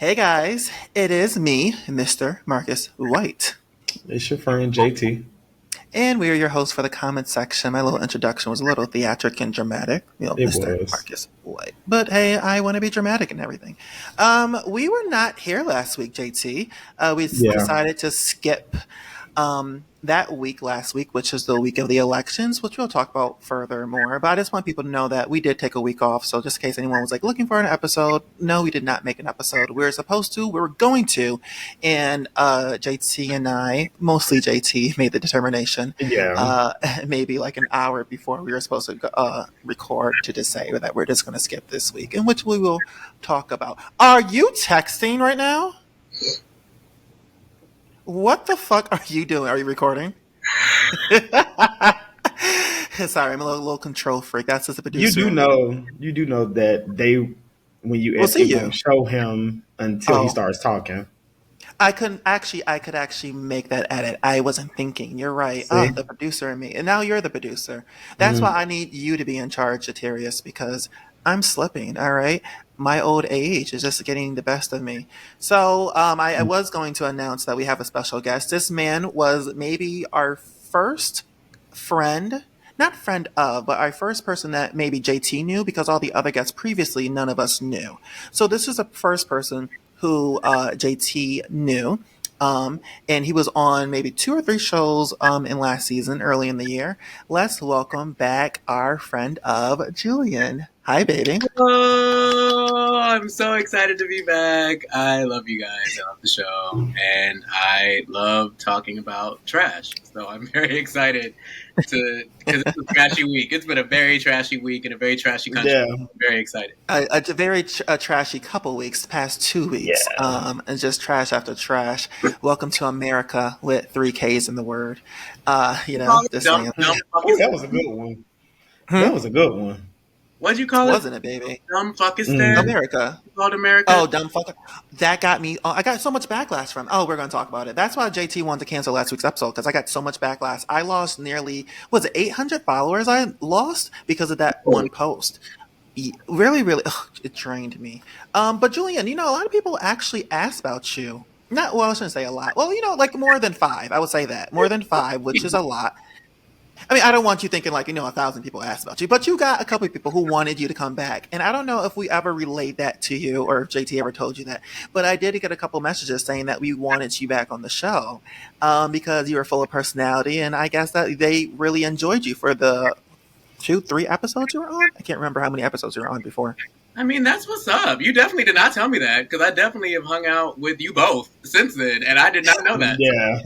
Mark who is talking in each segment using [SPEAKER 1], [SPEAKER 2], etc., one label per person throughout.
[SPEAKER 1] Hey guys, it is me, Mr. Marcus White.
[SPEAKER 2] It's your friend JT.
[SPEAKER 1] And we are your hosts for the comment section. My little introduction was a little theatric and dramatic,
[SPEAKER 2] It
[SPEAKER 1] Mr.
[SPEAKER 2] was.
[SPEAKER 1] Marcus White. But hey, I want to be dramatic and everything. We were not here last week, JT. We
[SPEAKER 2] Yeah.
[SPEAKER 1] decided to skip that week last week, which is the week of the elections, which we'll talk about furthermore. But I just want people to know that we did take a week off. So just in case anyone was like looking for an episode, no, we did not make an episode. We were supposed to, we were going to. And JT and I, mostly JT, made the determination
[SPEAKER 2] Yeah.
[SPEAKER 1] maybe like an hour before we were supposed to record to just say that we're just going to skip this week, in which we will talk about. Are you texting right now? What the fuck are you doing? Are you recording? Sorry, I'm a little control freak. That's just a producer.
[SPEAKER 2] You do know that when you
[SPEAKER 1] We'll
[SPEAKER 2] edit,
[SPEAKER 1] see
[SPEAKER 2] it
[SPEAKER 1] you.
[SPEAKER 2] won't show him until he
[SPEAKER 1] Oh.
[SPEAKER 2] starts talking.
[SPEAKER 1] I could actually make that edit. I wasn't thinking. You're right.
[SPEAKER 2] See?
[SPEAKER 1] The producer and me. And now you're the producer. That's why I need you to be in charge, Atarius, because I'm slipping, all right? My old age is just getting the best of me. So I was going to announce that we have a special guest. This man was maybe our first friend, not friend of, but our first person that maybe JT knew, because all the other guests previously, none of us knew. So this is the first person who JT knew. And he was on maybe 2 or 3 shows in last season, early in the year. Let's welcome back our friend of Julian. Hi, baby.
[SPEAKER 3] Oh, I'm so excited to be back. I love you guys. I love the show. And I love talking about trash. So I'm very excited because it's a trashy week. It's been a very trashy week in a very trashy country.
[SPEAKER 2] Yeah.
[SPEAKER 3] I'm very excited.
[SPEAKER 1] A very trashy couple weeks, past 2 weeks,
[SPEAKER 2] Yeah.
[SPEAKER 1] and just trash after trash. Welcome to America with 3 Ks in the word. Just
[SPEAKER 3] Dumb,
[SPEAKER 1] saying.
[SPEAKER 3] dumb
[SPEAKER 2] Oh, that was a good one. That was a good one.
[SPEAKER 3] What'd you call it?
[SPEAKER 1] Wasn't it, baby?
[SPEAKER 3] Dumb fuckistan?
[SPEAKER 1] America.
[SPEAKER 3] You called America?
[SPEAKER 1] Oh, dumb fucker. That got me. I got so much backlash from. Oh, we're going to talk about it. That's why JT wanted to cancel last week's episode, because I got so much backlash. I lost nearly, was it 800 followers I lost because of that one post. Really, really, it drained me. But Julian, a lot of people actually asked about you. Not, well, I shouldn't say a lot. Well, like more than 5. I would say that. More than 5, which is a lot. I mean, I don't want you thinking like, 1,000 people asked about you, but you got a couple of people who wanted you to come back. And I don't know if we ever relayed that to you or if JT ever told you that, but I did get a couple messages saying that we wanted you back on the show because you were full of personality. And I guess that they really enjoyed you for the 2, 3 episodes you were on. I can't remember how many episodes you were on before.
[SPEAKER 3] I mean, that's what's up. You definitely did not tell me that, because I definitely have hung out with you both since then, and I did not know that.
[SPEAKER 2] Yeah.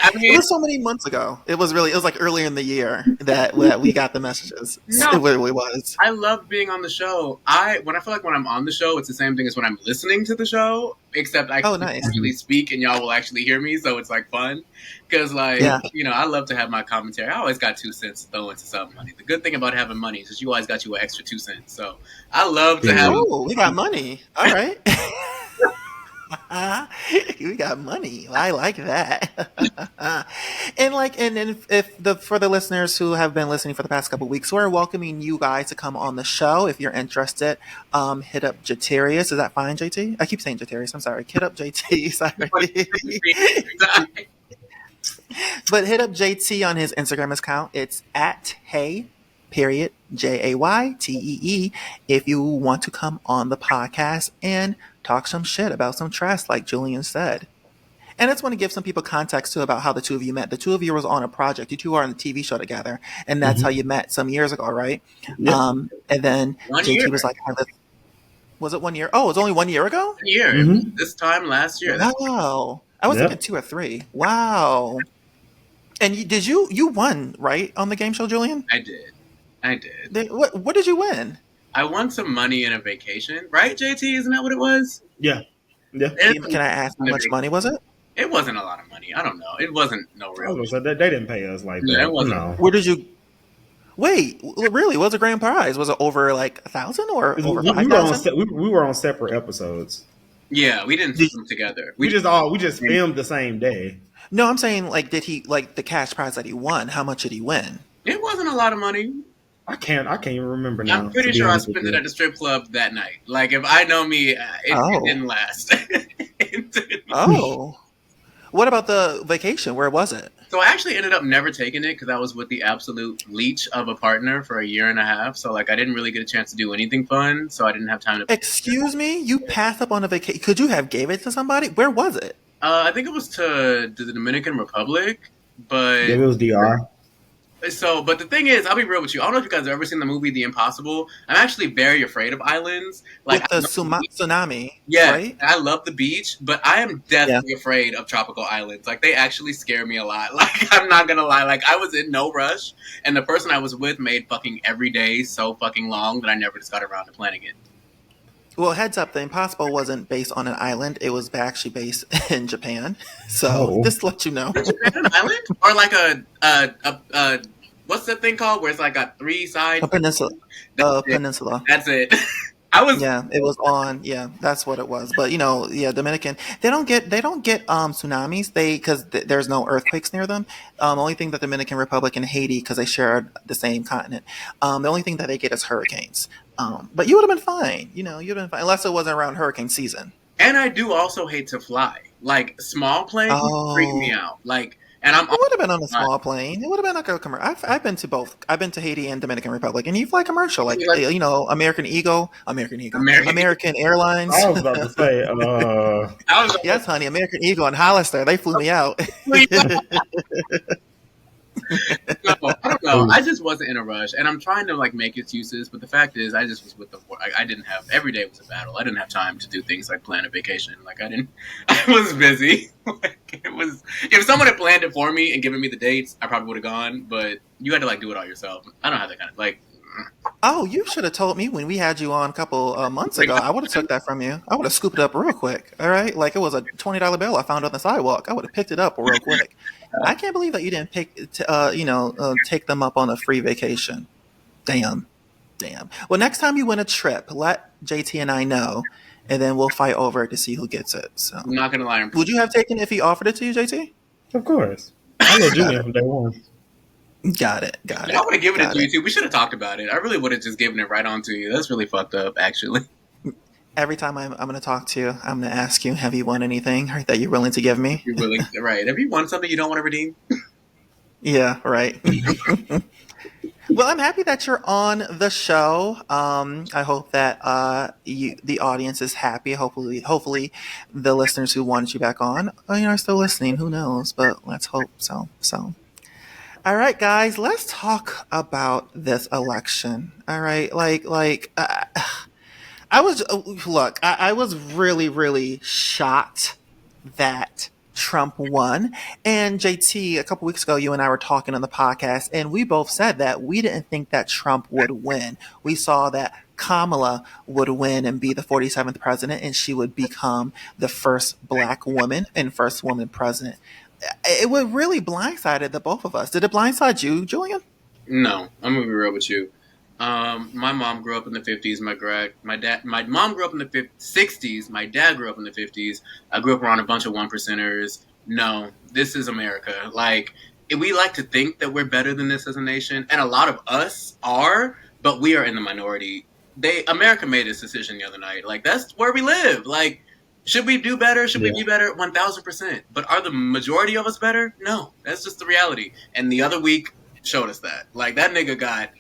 [SPEAKER 3] I mean,
[SPEAKER 1] It was so many months ago. It was like earlier in the year that we got the messages.
[SPEAKER 3] No.
[SPEAKER 1] It really was.
[SPEAKER 3] I love being on the show. I feel like when I'm on the show, it's the same thing as when I'm listening to the show, except I can
[SPEAKER 1] Nice.
[SPEAKER 3] actually speak and y'all will actually hear me, so it's like fun. Because I love to have my commentary. I always got 2 cents to throw into some money. The good thing about having money is that you always got you an extra 2 cents. So I love to have.
[SPEAKER 1] Oh, we got money. All right. We got money. I like that. For the listeners who have been listening for the past couple of weeks, we're welcoming you guys to come on the show. If you're interested, hit up JayTee. Is that fine, JT? I keep saying JayTee. I'm sorry. Hit up JT. Sorry. But hit up JT on his Instagram account. It's at Jaytee if you want to come on the podcast and talk some shit about some trash, like Julian said. And I just want to give some people context too about how the 2 of you met. The 2 of you was on a project. You 2 are on a TV show together, and that's how you met some years ago, right?
[SPEAKER 2] Yeah.
[SPEAKER 1] And then
[SPEAKER 3] 1
[SPEAKER 1] JT
[SPEAKER 3] year.
[SPEAKER 1] was like, was it 1 year? Oh, it was only 1 year ago?
[SPEAKER 3] 1 year. It was this time last year.
[SPEAKER 1] Wow. I was thinking 2 or 3. Wow. And you won, right, on the game show, Julian?
[SPEAKER 3] I did.
[SPEAKER 1] What did you win?
[SPEAKER 3] I won some money and a vacation, right, JT? Isn't that what it was?
[SPEAKER 2] Yeah. Yeah.
[SPEAKER 1] Can I ask how much money was it?
[SPEAKER 3] It wasn't a lot of money. I don't know. It wasn't no
[SPEAKER 2] I was
[SPEAKER 3] real.
[SPEAKER 2] gonna say they didn't pay us like that.
[SPEAKER 3] Yeah, it wasn't.
[SPEAKER 2] No.
[SPEAKER 1] Where did you? Wait, really? What was the grand prize? Was it over like 1,000 or over 5,000?
[SPEAKER 2] We were on separate episodes.
[SPEAKER 3] Yeah, we didn't put them together.
[SPEAKER 2] We just filmed the same day.
[SPEAKER 1] No, I'm saying like, did he like the cash prize that he won? How much did he win?
[SPEAKER 3] It wasn't a lot of money.
[SPEAKER 2] I can't even remember now.
[SPEAKER 3] I'm pretty
[SPEAKER 2] to be
[SPEAKER 3] sure I
[SPEAKER 2] honest with
[SPEAKER 3] spent it
[SPEAKER 2] you.
[SPEAKER 3] at the strip club that night. Like, if I know me, it
[SPEAKER 1] Oh,
[SPEAKER 3] didn't last. It didn't.
[SPEAKER 1] oh. What about the vacation? Where was it?
[SPEAKER 3] So I actually ended up never taking it because I was with the absolute leech of a partner for a year and a half. So like I didn't really get a chance to do anything fun. So I didn't have time to.
[SPEAKER 1] Excuse me, you passed up on a vacation. Could you have gave it to somebody? Where was it?
[SPEAKER 3] I think it was to the Dominican Republic,
[SPEAKER 2] Yeah,
[SPEAKER 3] but
[SPEAKER 2] it was DR.
[SPEAKER 3] but the thing is, I'll be real with you. I don't know if you guys have ever seen the movie The Impossible. I'm actually very afraid of islands. Like,
[SPEAKER 1] With the tsunami,
[SPEAKER 3] yeah,
[SPEAKER 1] right?
[SPEAKER 3] I love the beach, but I am
[SPEAKER 1] Yeah.
[SPEAKER 3] deathly afraid of tropical islands. Like, they actually scare me a lot. Like, I'm not gonna lie. Like, I was in no rush, and the person I was with made fucking every day so fucking long that I never just got around to planning it.
[SPEAKER 1] Well, heads up, The Impossible wasn't based on an island. It was actually based in Japan. So
[SPEAKER 2] Oh,
[SPEAKER 3] Is
[SPEAKER 1] just to let you know.
[SPEAKER 3] Japan an island? Or like a what's that thing called where it's like got three sides?
[SPEAKER 1] A peninsula.
[SPEAKER 3] That's
[SPEAKER 1] A
[SPEAKER 3] it.
[SPEAKER 1] peninsula.
[SPEAKER 3] That's it. I was
[SPEAKER 1] Yeah, it was on. Yeah, that's what it was. But yeah, Dominican. They don't get tsunamis. Because there's no earthquakes near them. Only thing that Dominican Republic and Haiti, because they share the same continent. The only thing that they get is hurricanes. But you would have been fine. You'd have been fine unless it wasn't around hurricane season.
[SPEAKER 3] and I do also hate to fly. Like small planes freak me
[SPEAKER 1] Oh,
[SPEAKER 3] out. Like and I'm
[SPEAKER 1] it would have been on a
[SPEAKER 3] not
[SPEAKER 1] small plane. It would have been like a commercial. I've been to both. I've been to Haiti and Dominican Republic, and you fly commercial, like
[SPEAKER 3] like American.
[SPEAKER 1] American Airlines.
[SPEAKER 2] I was about to say.
[SPEAKER 3] I was
[SPEAKER 1] Yes, honey, American Eagle and Hollister. They flew me out.
[SPEAKER 3] like, no, I don't know. I just wasn't in a rush, and I'm trying to like make excuses. But the fact is, I just was with the. I didn't have every day was a battle. I didn't have time to do things like plan a vacation. Like I didn't. I was busy. Like it was. If someone had planned it for me and given me the dates, I probably would have gone. But you had to like do it all yourself. I don't have that kind of like.
[SPEAKER 1] Oh, you should have told me when we had you on a couple months ago. I would have took that from you. I would have scooped it up real quick. All right, like it was a $20 bill I found on the sidewalk. I would have picked it up real quick. I can't believe that you didn't take them up on a free vacation. Damn, damn. Well, next time you win a trip, let JT and I know, and then we'll fight over it to see who gets it. So,
[SPEAKER 3] I'm not gonna lie.
[SPEAKER 1] would you have taken it if he offered it to you, JT?
[SPEAKER 2] Of course, I love
[SPEAKER 1] Got
[SPEAKER 2] Julian
[SPEAKER 1] it.
[SPEAKER 2] from day one.
[SPEAKER 1] Got it. Got
[SPEAKER 3] I
[SPEAKER 1] it.
[SPEAKER 3] would have given it
[SPEAKER 1] Got
[SPEAKER 3] to you
[SPEAKER 1] it.
[SPEAKER 3] too. We should have talked about it. I really would have just given it right on to you. That's really fucked up, actually.
[SPEAKER 1] Every time I'm going to talk to you, I'm going to ask you, have you won anything that you're willing to give me?
[SPEAKER 3] You're willing, right? Have you won something you don't want to redeem?
[SPEAKER 1] Yeah, right. Well, I'm happy that you're on the show. I hope that the audience is happy. Hopefully, the listeners who wanted you back on are still listening. Who knows? But let's hope so. So, all right, guys, let's talk about this election. All right, I was look. I was really, really shocked that Trump won. And JT, a couple weeks ago, you and I were talking on the podcast, and we both said that we didn't think that Trump would win. We saw that Kamala would win and be the 47th president, and she would become the first black woman and first woman president. It would really blindsided the both of us. Did it blindside you, Julian?
[SPEAKER 3] No, I'm gonna be real with you. My mom grew up in the 50s. My mom grew up in the 60s. My dad grew up in the 50s. I grew up around a bunch of one percenters. No, this is America. Like, we like to think that we're better than this as a nation, and a lot of us are, but we are in the minority. America made this decision the other night. Like, that's where we live. Like, should we do better? Should we be better? 1,000%. But are the majority of us better? No, that's just the reality. And the other week showed us that. Like, that nigga got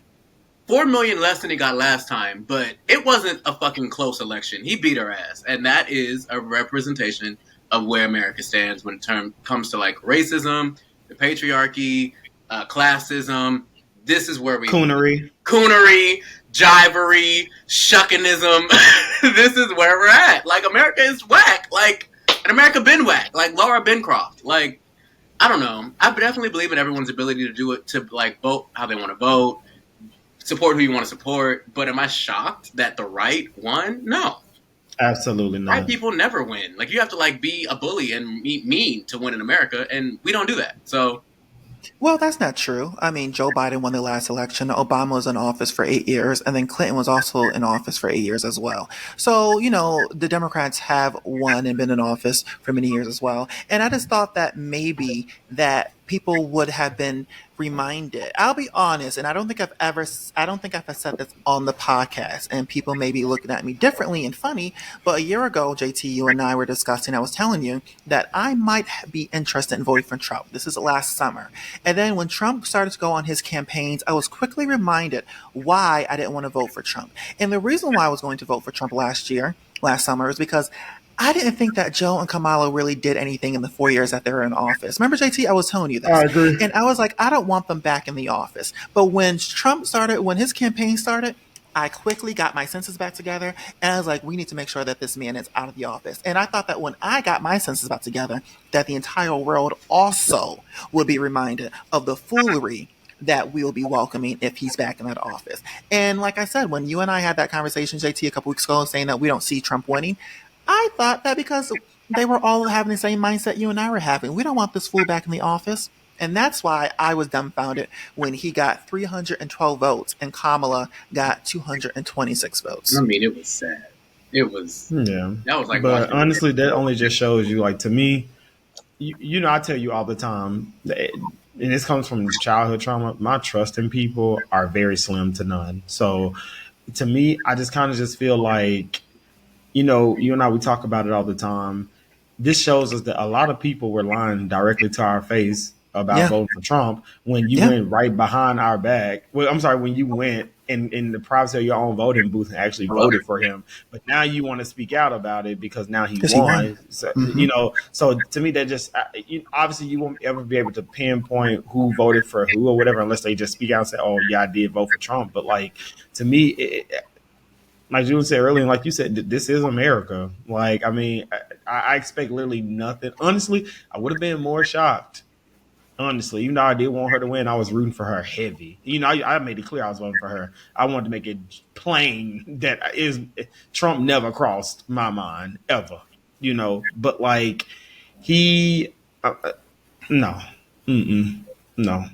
[SPEAKER 3] 4 million less than he got last time, but it wasn't a fucking close election. He beat our ass. And that is a representation of where America stands when it comes to like racism, the patriarchy, classism. This is where we
[SPEAKER 2] Coonery.
[SPEAKER 3] jivery, shuckinism. This is where we're at. Like, America is whack. Like, and America been whack. Like Laura Bencroft. Like, I don't know. I definitely believe in everyone's ability to do it, to like vote how they want to vote, support who you want to support. But am I shocked that the right won? No.
[SPEAKER 2] Absolutely not.
[SPEAKER 3] White people never win. Like, you have to like be a bully and be mean to win in America, and we don't do that. So,
[SPEAKER 1] Well, that's not true. I mean, Joe Biden won the last election. Obama was in office for 8 years, and then Clinton was also in office for 8 years as well. So, the Democrats have won and been in office for many years as well. And I just thought that maybe that people would have been reminded. I'll be honest, and I don't think I've said this on the podcast, and people may be looking at me differently and funny, but a year ago, JT, you and I were discussing, I was telling you that I might be interested in voting for Trump. This is last summer. And then when Trump started to go on his campaigns, I was quickly reminded why I didn't want to vote for Trump. And the reason why I was going to vote for Trump last summer, is because I didn't think that Joe and Kamala really did anything in the 4 years that they were in office. Remember, JT, I was telling you this.
[SPEAKER 2] I agree.
[SPEAKER 1] And I was like, I don't want them back in the office. But when when his campaign started, I quickly got my senses back together. And I was like, we need to make sure that this man is out of the office. And I thought that when I got my senses back together, that the entire world also would be reminded of the foolery that we'll be welcoming if he's back in that office. And like I said, when you and I had that conversation, JT, a couple weeks ago, saying that we don't see Trump winning, I thought that because they were all having the same mindset you and I were having. We don't want this fool back in the office. And that's why I was dumbfounded when he got 312 votes and Kamala got 226 votes.
[SPEAKER 3] I mean, it was sad. It was,
[SPEAKER 2] Yeah.
[SPEAKER 3] that was like,
[SPEAKER 2] But honestly, that only just shows you, like, to me, I tell you all the time, and this comes from childhood trauma, my trust in people are very slim to none. So to me, I just kind of just feel like, you and I, we talk about it all the time. This shows us that a lot of people were lying directly to our face about voting for Trump when you went right behind our back. Well, I'm sorry, when you went in the privacy of your own voting booth and actually voted for him. But now you want to speak out about it because now he won. So, so to me, that just, obviously you won't ever be able to pinpoint who voted for who or whatever, unless they just speak out and say, oh, yeah, I did vote for Trump. But like, to me, like Julian said earlier, and like you said, this is America. Like, I mean, I expect literally nothing. Honestly, I would have been more shocked. Honestly, even though I did want her to win, I was rooting for her heavy. I made it clear I was voting for her. I wanted to make it plain that Trump never crossed my mind ever. But like no, no.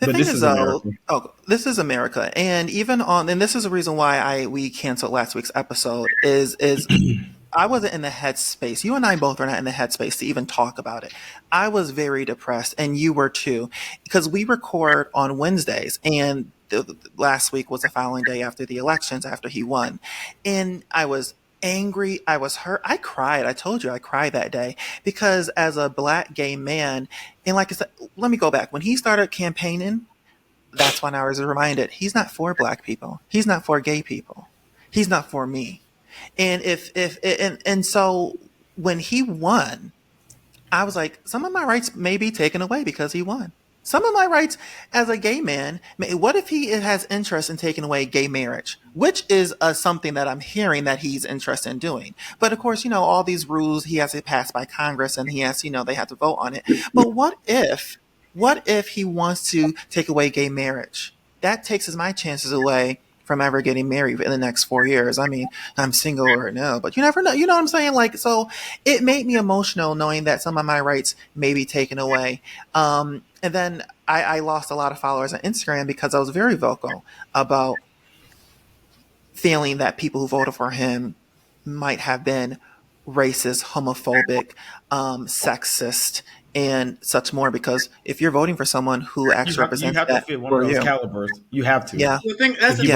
[SPEAKER 1] The
[SPEAKER 2] But
[SPEAKER 1] thing
[SPEAKER 2] this
[SPEAKER 1] is,
[SPEAKER 2] is
[SPEAKER 1] though,
[SPEAKER 2] America.
[SPEAKER 1] this is America, and and this is the reason why we canceled last week's episode. Is I wasn't in the headspace. You and I both were not in the headspace to even talk about it. I was very depressed, and you were too, because we record on Wednesdays, and last week was the following day after the elections, after he won, and I was angry. I was hurt. I cried. I told you I cried that day because as a black gay man, and like I said, let me go back. When he started campaigning, that's when I was reminded he's not for black people. He's not for gay people. He's not for me. And so when he won, I was like, some of my rights may be taken away because he won. Some of my rights as a gay man, what if he has interest in taking away gay marriage, which is something that I'm hearing that he's interested in doing. But of course, all these rules he has to pass by Congress and he has, they have to vote on it. But what if he wants to take away gay marriage? That takes my chances away from ever getting married in the next 4 years. I mean, I'm single right now, but you never know. You know what I'm saying? Like, so it made me emotional knowing that some of my rights may be taken away. And then I lost a lot of followers on Instagram because I was very vocal about feeling that people who voted for him might have been racist, homophobic, sexist, and such more. Because if you're voting for someone who actually represents
[SPEAKER 2] you have to fit one of those calibers. You have to.
[SPEAKER 1] Yeah.
[SPEAKER 3] The thing, that's if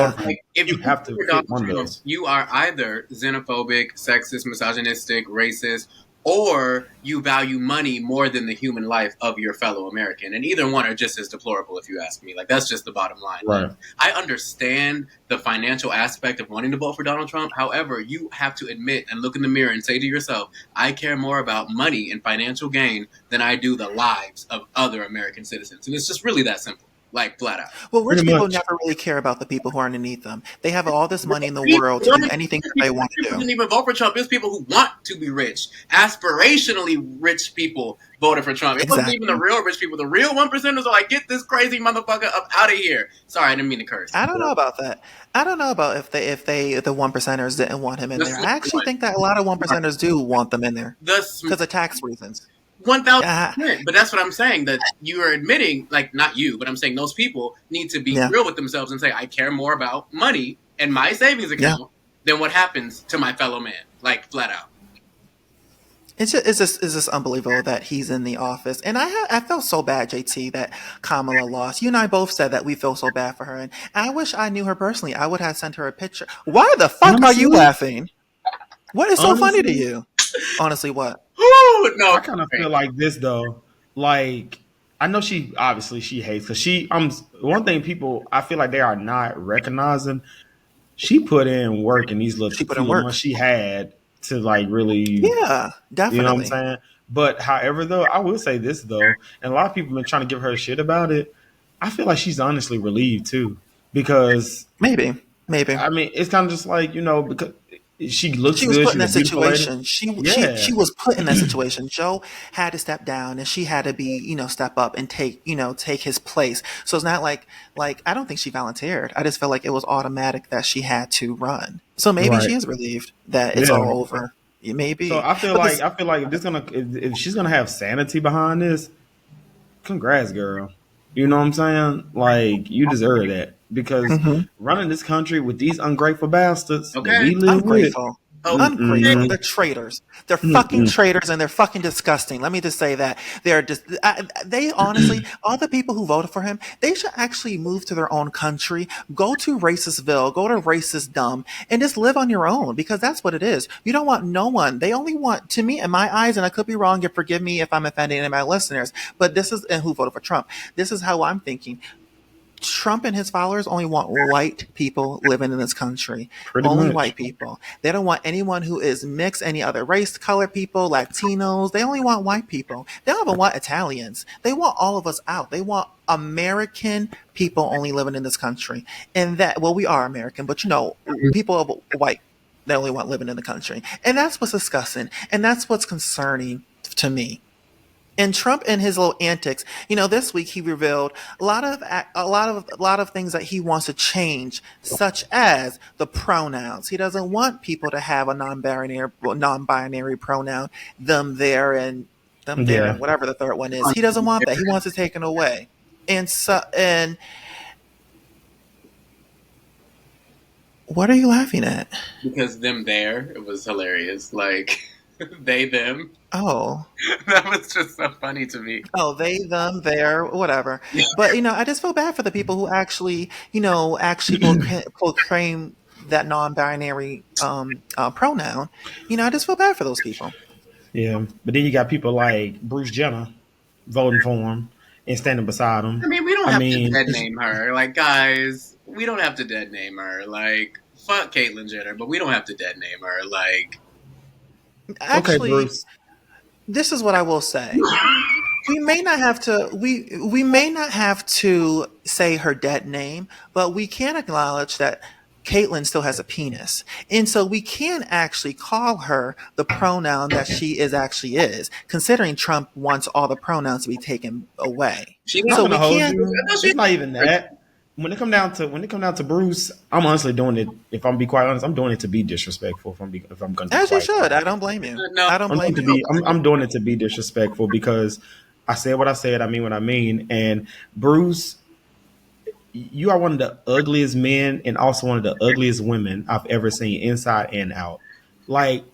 [SPEAKER 2] you have to fit one of those.
[SPEAKER 3] You are either xenophobic, sexist, misogynistic, racist, or you value money more than the human life of your fellow American. And either one are just as deplorable, if you ask me. Like, that's just the bottom line.
[SPEAKER 2] Right.
[SPEAKER 3] Like, I understand the financial aspect of wanting to vote for Donald Trump. However, you have to admit and look in the mirror and say to yourself, I care more about money and financial gain than I do the lives of other American citizens. And it's just really that simple. Like, flat out.
[SPEAKER 1] Well, rich people never really care about the people who are underneath them. They have all this money in the world to do anything that they want to do.
[SPEAKER 3] People didn't even vote for Trump. There's people who want to be rich. Aspirationally rich people voted for Trump. It wasn't even the real rich people. The real 1%ers are like, get this crazy motherfucker up out of here. Sorry, I didn't mean to curse.
[SPEAKER 1] I don't know about that. I don't know about if the 1%ers didn't want him in there. I actually think that a lot of 1%ers do want them in there because of tax reasons.
[SPEAKER 3] 1,000%. But that's what I'm saying, that you are admitting, like, not you, but I'm saying those people need to be real with themselves and say, I care more about money and my savings account than what happens to my fellow man. Like, flat out.
[SPEAKER 1] It's just unbelievable that he's in the office. And I felt so bad, JT, that Kamala lost. You and I both said that we feel so bad for her. And I wish I knew her personally. I would have sent her a picture. Why the fuck are you
[SPEAKER 2] Honestly,
[SPEAKER 1] laughing? What is so funny to
[SPEAKER 2] honestly,
[SPEAKER 1] you? Honestly, what?
[SPEAKER 3] Ooh, no,
[SPEAKER 2] I kind of feel like this though. Like I know she obviously she hates because she one thing people I feel like they are not recognizing. She put in work in these little
[SPEAKER 1] She put
[SPEAKER 2] few
[SPEAKER 1] in
[SPEAKER 2] little
[SPEAKER 1] work.
[SPEAKER 2] months she had to like really,
[SPEAKER 1] Yeah,
[SPEAKER 2] you know what I'm
[SPEAKER 1] definitely.
[SPEAKER 2] saying. But however though, I will say this though, and a lot of people have been trying to give her shit about it. I feel like she's honestly relieved too because
[SPEAKER 1] Maybe. Maybe.
[SPEAKER 2] I mean it's kind of just like because she looks
[SPEAKER 1] She was
[SPEAKER 2] good.
[SPEAKER 1] put in
[SPEAKER 2] She's a
[SPEAKER 1] that
[SPEAKER 2] beautiful lady.
[SPEAKER 1] situation. She
[SPEAKER 2] Yeah,
[SPEAKER 1] was put in that situation. Joe had to step down, and she had to be, step up and take his place. So it's not like I don't think she volunteered. I just felt like it was automatic that she had to run. So maybe
[SPEAKER 2] right.
[SPEAKER 1] she is relieved that it's
[SPEAKER 2] Yeah.
[SPEAKER 1] all over. It may
[SPEAKER 2] So
[SPEAKER 1] be,
[SPEAKER 2] I feel
[SPEAKER 1] but
[SPEAKER 2] like
[SPEAKER 1] this.
[SPEAKER 2] I feel like if she's gonna have sanity behind this, congrats, girl. You know what I'm saying? Like you deserve that because
[SPEAKER 1] Mhm.
[SPEAKER 2] running this country with these ungrateful bastards that
[SPEAKER 3] okay,
[SPEAKER 2] we live with.
[SPEAKER 1] Ungrateful.
[SPEAKER 3] okay.
[SPEAKER 1] Ungrateful.
[SPEAKER 2] Mm-mm,
[SPEAKER 1] They're traitors. They're fucking
[SPEAKER 2] mm-mm.
[SPEAKER 1] traitors, and they're fucking disgusting. Let me just say that they're just. They honestly, all the people who voted for him, they should actually move to their own country, go to racistville, go to racist dumb, and just live on your own because that's what it is. You don't want no one. They only want, to me, in my eyes, and I could be wrong. And forgive me if I'm offending any of my listeners, but this is and who voted for Trump. This is how I'm thinking. Trump and his followers only want white people living in this country.
[SPEAKER 2] Pretty
[SPEAKER 1] Only white
[SPEAKER 2] much.
[SPEAKER 1] people. They don't want anyone who is mixed, any other race, color people, Latinos. They only want white people. They don't even want Italians. They want all of us out. They want American people only living in this country. And that, well, we are American, but people of white, they only want living in the country. And that's what's disgusting. And that's what's concerning to me. And Trump and his little antics, this week he revealed a lot of things that he wants to change, such as the pronouns. He doesn't want people to have a non-binary pronoun, them there
[SPEAKER 2] Yeah.
[SPEAKER 1] and whatever the third one is. He doesn't want that. He wants it taken away. And what are you laughing at?
[SPEAKER 3] Because them there, it was hilarious. Like they them.
[SPEAKER 1] Oh.
[SPEAKER 3] That was just so funny to me.
[SPEAKER 1] Oh, they, them, their, whatever.
[SPEAKER 3] Yeah.
[SPEAKER 1] But I just feel bad for the people who actually proclaim that non-binary pronoun. I just feel bad for those people.
[SPEAKER 2] Yeah. But then you got people like Bruce Jenner voting for him and standing beside
[SPEAKER 3] I
[SPEAKER 2] him.
[SPEAKER 3] mean, we don't
[SPEAKER 2] I
[SPEAKER 3] have to
[SPEAKER 2] mean,
[SPEAKER 3] dead name her. Like, guys, we don't have to dead name her. Like, fuck Caitlyn Jenner, but we don't have to dead name her. Like,
[SPEAKER 2] okay,
[SPEAKER 1] Actually,
[SPEAKER 2] Bruce.
[SPEAKER 1] this is what I will say. We may not have to say her dead name, but we can acknowledge that Caitlyn still has a penis. And so we can actually call her the pronoun that she actually is, considering Trump wants all the pronouns to be taken away.
[SPEAKER 3] she
[SPEAKER 2] Not
[SPEAKER 1] So
[SPEAKER 3] got.
[SPEAKER 2] gonna
[SPEAKER 1] we
[SPEAKER 2] hold
[SPEAKER 1] can
[SPEAKER 2] you.
[SPEAKER 3] I know she.
[SPEAKER 2] It's not even that. When it come down to Bruce, I'm honestly doing it. If I'm be quite honest, I'm doing it to be disrespectful. If I'm going to be
[SPEAKER 1] as you
[SPEAKER 2] quite
[SPEAKER 1] should. I
[SPEAKER 2] honest,
[SPEAKER 1] don't blame you.
[SPEAKER 3] No,
[SPEAKER 1] I don't
[SPEAKER 2] I'm doing
[SPEAKER 1] blame
[SPEAKER 2] to
[SPEAKER 1] you.
[SPEAKER 2] be. I'm doing it to be disrespectful because I said what I said. I mean what I mean. And Bruce, you are one of the ugliest men and also one of the ugliest women I've ever seen inside and out. Like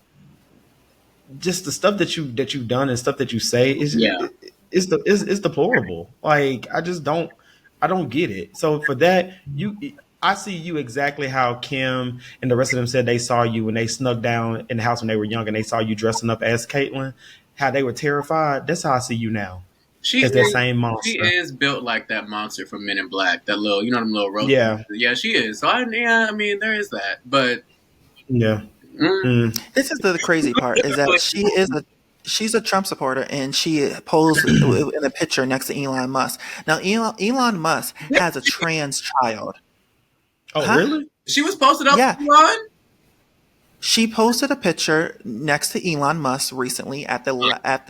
[SPEAKER 2] just the stuff that you've done and stuff that you say
[SPEAKER 3] yeah,
[SPEAKER 2] is deplorable. Like I don't get it. So for that, I see you exactly how Kim and the rest of them said they saw you when they snuck down in the house when they were young and they saw you dressing up as Caitlyn, how they were terrified. That's how I see you now.
[SPEAKER 3] she
[SPEAKER 2] As that
[SPEAKER 3] is.
[SPEAKER 2] same
[SPEAKER 3] She
[SPEAKER 2] monster.
[SPEAKER 3] is built like that monster from Men in Black. That little, them little roaches.
[SPEAKER 2] Yeah.
[SPEAKER 3] Yeah, she is. So I mean, there is that. But
[SPEAKER 2] Yeah.
[SPEAKER 3] mm,
[SPEAKER 2] Mm.
[SPEAKER 1] This is the crazy part is that she's a Trump supporter and she posed in a picture next to Elon Musk. Now Elon Musk has a trans child.
[SPEAKER 2] Oh,
[SPEAKER 1] Huh?
[SPEAKER 2] really?
[SPEAKER 3] she was posted up
[SPEAKER 1] Yeah.
[SPEAKER 3] on.
[SPEAKER 1] She posted a picture next to Elon Musk recently at the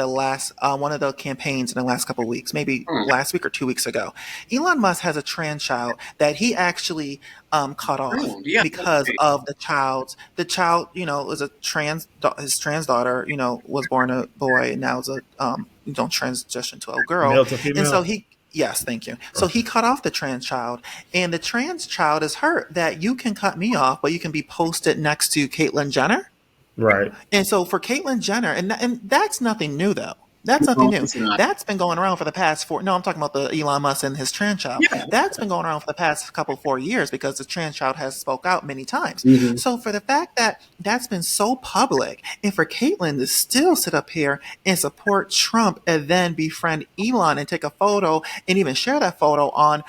[SPEAKER 1] last one of the campaigns in the last couple of weeks, maybe last week or 2 weeks ago. Elon Musk has a trans child that he actually cut off
[SPEAKER 3] Yeah,
[SPEAKER 1] because of the child is his trans daughter was born a boy and now is a transition to a girl,
[SPEAKER 2] Male to
[SPEAKER 1] and so
[SPEAKER 2] female?
[SPEAKER 1] he. Yes, thank you. So he cut off the trans child, and the trans child is hurt that you can cut me off, but you can be posted next to Caitlyn Jenner.
[SPEAKER 2] Right.
[SPEAKER 1] And so for Caitlyn Jenner, and that's nothing new though. That's nothing
[SPEAKER 3] No,
[SPEAKER 1] new.
[SPEAKER 3] it's not.
[SPEAKER 1] That's been going around for the past four. No, I'm talking about the Elon Musk and his trans child.
[SPEAKER 3] Yeah.
[SPEAKER 1] That's been going around for the past 4 years because the trans child has spoke out many times.
[SPEAKER 3] Mm-hmm.
[SPEAKER 1] So for the fact that that's been so public, and for Caitlyn to still sit up here and support Trump and then befriend Elon and take a photo and even share that photo on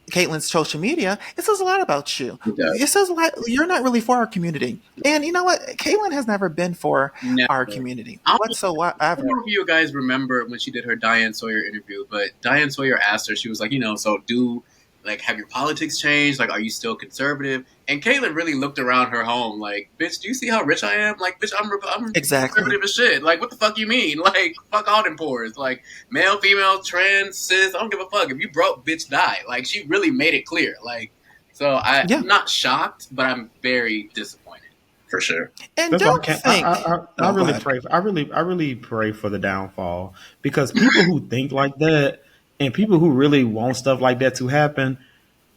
[SPEAKER 1] Caitlyn's social media, it says a lot about you. It says a lot. You're not really for our community. And you know what? Caitlyn has never been for our community whatsoever.
[SPEAKER 3] I don't know if you guys remember when she did her Diane Sawyer interview, but Diane Sawyer asked her, she was like, so have your politics changed? Like, are you still conservative? And Caitlyn really looked around her home like, bitch, do you see how rich I am? Like, bitch, I'm
[SPEAKER 1] Exactly.
[SPEAKER 3] conservative as shit. Like, what the fuck you mean? Like, fuck all them pores. Like, male, female, trans, cis, I don't give a fuck. If you broke, bitch, die. Like, she really made it clear. Like, so I'm not shocked, but I'm very disappointed. For sure.
[SPEAKER 1] And don't think
[SPEAKER 2] I really pray for the downfall, because people who think like that and people who really want stuff like that to happen,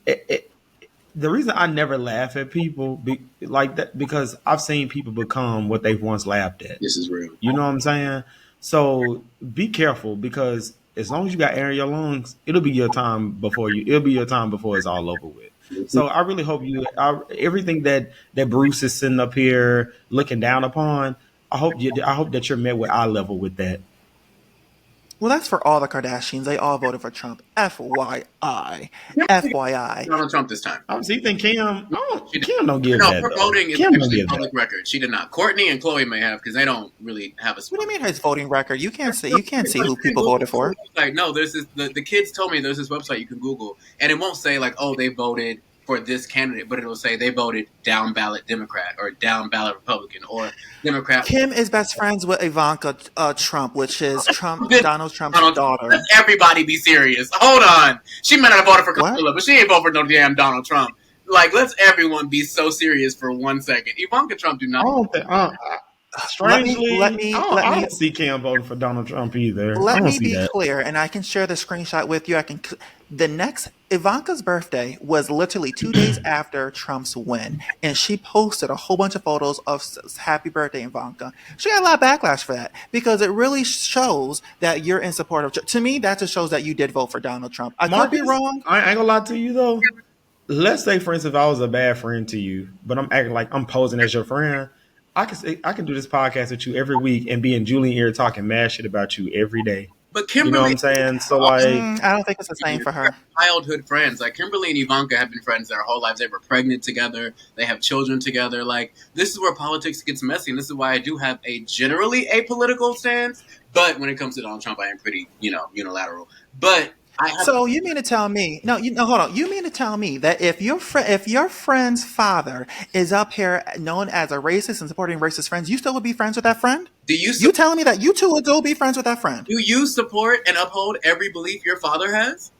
[SPEAKER 2] the reason I never laugh at people like that, because I've seen people become what they once laughed at.
[SPEAKER 3] This is real.
[SPEAKER 2] You know what I'm saying? So be careful, because as long as you got air in your lungs, it'll be your time before it's all over with. So I really hope everything that Bruce is sitting up here looking down upon, I hope that you're met with eye level with that.
[SPEAKER 1] Well, that's for all the Kardashians. They all voted for Trump. FYI.
[SPEAKER 3] Donald Trump this time.
[SPEAKER 2] So you think Kim? Kim don't give
[SPEAKER 3] that.
[SPEAKER 2] No,
[SPEAKER 3] her voting is actually public record. She did not. Courtney and Khloe may have, because they don't really have a.
[SPEAKER 1] What do you mean his voting record? You can't see who people voted for.
[SPEAKER 3] Like, no, there's this. The kids told me there's this website you can Google, and it won't say like, oh, they voted for this candidate, but it'll say they voted down ballot Democrat or down ballot Republican or Democrat.
[SPEAKER 1] Kim is best friends with Ivanka Trump, which is Donald Trump's daughter.
[SPEAKER 3] Let everybody be serious. Hold on. She might not have voted for Kamala, but she ain't voted for no damn Donald Trump. Like, let's everyone be so serious for 1 second. Ivanka Trump do not.
[SPEAKER 2] Strangely, I don't see Kim voting for Donald Trump either.
[SPEAKER 1] Let me be clear, and I can share the screenshot with you. Ivanka's birthday was literally 2 days after Trump's win, and she posted a whole bunch of photos of happy birthday, Ivanka. She got a lot of backlash for that, because it really shows that you're in support of. To me, that just shows that you did vote for Donald Trump. I could be wrong.
[SPEAKER 2] I ain't gonna lie to you though. Let's say, for instance, if I was a bad friend to you, but I'm acting like I'm posing as your friend, I can do this podcast with you every week and be in Julian ear talking mad shit about you every day.
[SPEAKER 3] But Kimberly,
[SPEAKER 2] you know what I'm saying? So like,
[SPEAKER 1] I don't think it's the same for her.
[SPEAKER 3] Childhood friends, like Kimberly and Ivanka have been friends their whole lives. They were pregnant together. They have children together. Like, this is where politics gets messy, and this is why I do have a generally apolitical stance. But when it comes to Donald Trump, I am pretty, unilateral. But
[SPEAKER 1] so you mean to tell me? No, hold on. You mean to tell me that if your friend's father is up here known as a racist and supporting racist friends, you still would be friends with that friend? You telling me that you two would still be friends with that friend?
[SPEAKER 3] Do you support and uphold every belief your father has?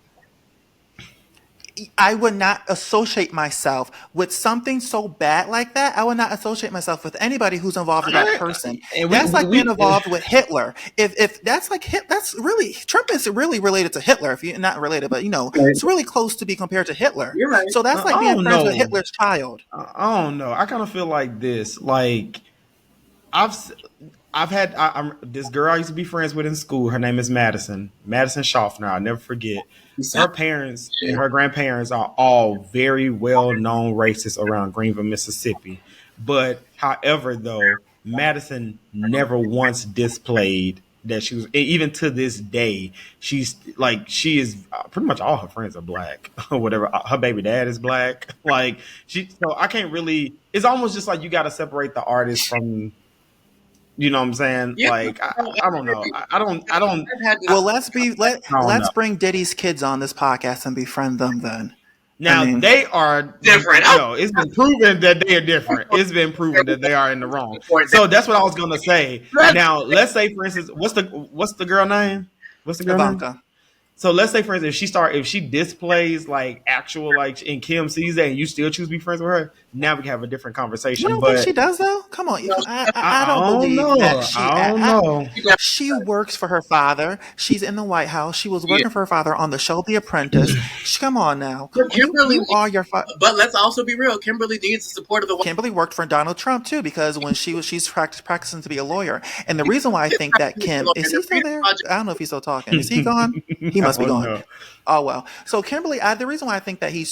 [SPEAKER 1] I would not associate myself with something so bad like that. I would not associate myself with anybody who's involved with that person. That's like being involved with Hitler. If that's like that's really, Trump is really related to Hitler. If you're not related, but it's really close to be compared to Hitler.
[SPEAKER 3] You're right.
[SPEAKER 1] So that's like being friends with Hitler's child.
[SPEAKER 2] I don't know. I kind of feel like this. Like, I've had this girl I used to be friends with in school. Her name is Madison Schaffner. I'll never forget. Her parents and her grandparents are all very well-known racists around Greenville, Mississippi. But however, though, Madison never once displayed that she was, even to this day, she is pretty much all her friends are black or whatever. Her baby dad is black. So I can't really, it's almost just like you got to separate the artist from, you know what I'm saying?
[SPEAKER 3] Yeah.
[SPEAKER 2] Like, I don't know. I don't.
[SPEAKER 1] Well, let's bring Diddy's kids on this podcast and befriend them then.
[SPEAKER 2] Now, they are
[SPEAKER 3] different.
[SPEAKER 2] It's been proven that they are different. It's been proven that they are in the wrong. So that's what I was going to say. Now, let's say, for instance, what's the girl name? What's the girl
[SPEAKER 1] Ivanka.
[SPEAKER 2] name? So let's say, for instance, if she displays like actual, like, and Kim sees that and you still choose to be friends with her, now we can have a different
[SPEAKER 1] You
[SPEAKER 2] conversation.
[SPEAKER 1] don't think
[SPEAKER 2] But
[SPEAKER 1] she does though? Come on,
[SPEAKER 3] No,
[SPEAKER 1] I don't
[SPEAKER 2] don't
[SPEAKER 1] believe that
[SPEAKER 2] know.
[SPEAKER 1] she.
[SPEAKER 2] I don't know.
[SPEAKER 1] She works for her father. She's in the White House. She was
[SPEAKER 3] yeah.
[SPEAKER 1] working for her father on the show The Apprentice. Come on now, come
[SPEAKER 3] But
[SPEAKER 1] on. You are your father.
[SPEAKER 3] but let's also be real. Kimberly needs the support of the
[SPEAKER 1] Kimberly worked for Donald Trump too, because when she's practicing to be a lawyer. And the reason why I think that Kim is he still there? I don't know if he's still talking. Is he gone? He must be
[SPEAKER 2] Oh,
[SPEAKER 1] gone.
[SPEAKER 2] no.
[SPEAKER 1] Oh well. So Kimberly, the reason why I think that she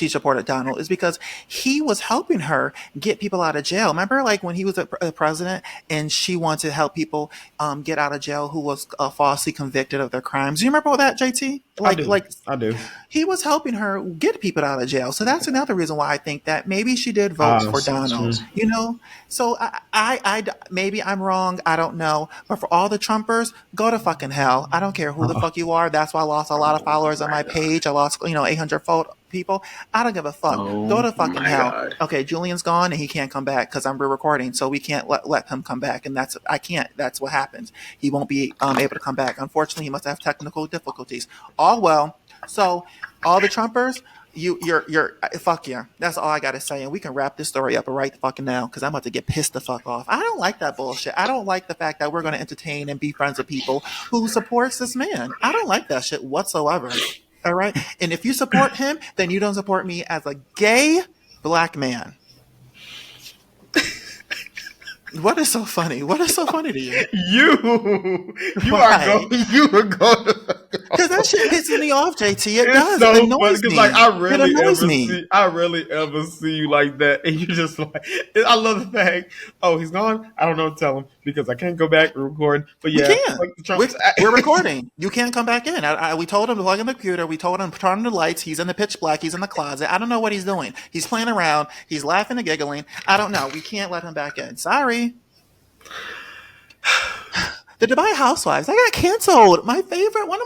[SPEAKER 1] supported Donald is because he was helping her get people out of jail. Remember, like when he was a president, and she wanted to help people get out of jail who was falsely convicted of their crimes. Do you remember all that, JT?
[SPEAKER 2] I do.
[SPEAKER 1] He was helping her get people out of jail. So that's another reason why I think that maybe she did vote for Donald. You know, so maybe I'm wrong. I don't know. But for all the Trumpers, go to fucking hell. I don't care who the fuck you are. That's why I lost a lot of followers on my page. I lost 800 people. I don't give a fuck. Go to fucking hell.
[SPEAKER 3] God.
[SPEAKER 1] Okay, Julian's gone and he can't come back because I'm re-recording, so we can't let him come back, and I can't. That's what happens. He won't be able to come back. Unfortunately, he must have technical difficulties. All well. So all the Trumpers, you're fuck yeah. That's all I gotta say, and we can wrap this story up right the fucking now because I'm about to get pissed the fuck off. I don't like that bullshit. I don't like the fact that we're gonna entertain and be friends with people who supports this man. I don't like that shit whatsoever. All right, and if you support him, then you don't support me as a gay black man. What is so funny? What is so funny to you?
[SPEAKER 2] You
[SPEAKER 1] Why?
[SPEAKER 2] are going. You are going.
[SPEAKER 1] Because that shit pisses me off, JT. It does.
[SPEAKER 2] So
[SPEAKER 1] It annoys me.
[SPEAKER 2] like I rarely ever see you like that, and you just like. I love the fact. Oh, he's gone. I don't know what to tell him because I can't go back and record. But yeah,
[SPEAKER 1] we can't.
[SPEAKER 2] like the Trump-
[SPEAKER 1] We're recording. You can't come back in. We told him to plug in the computer. We told him to turn on the lights. He's in the pitch black. He's in the closet. I don't know what he's doing. He's playing around. He's laughing and giggling. I don't know. We can't let him back in. Sorry. The Dubai Housewives, I got canceled. One of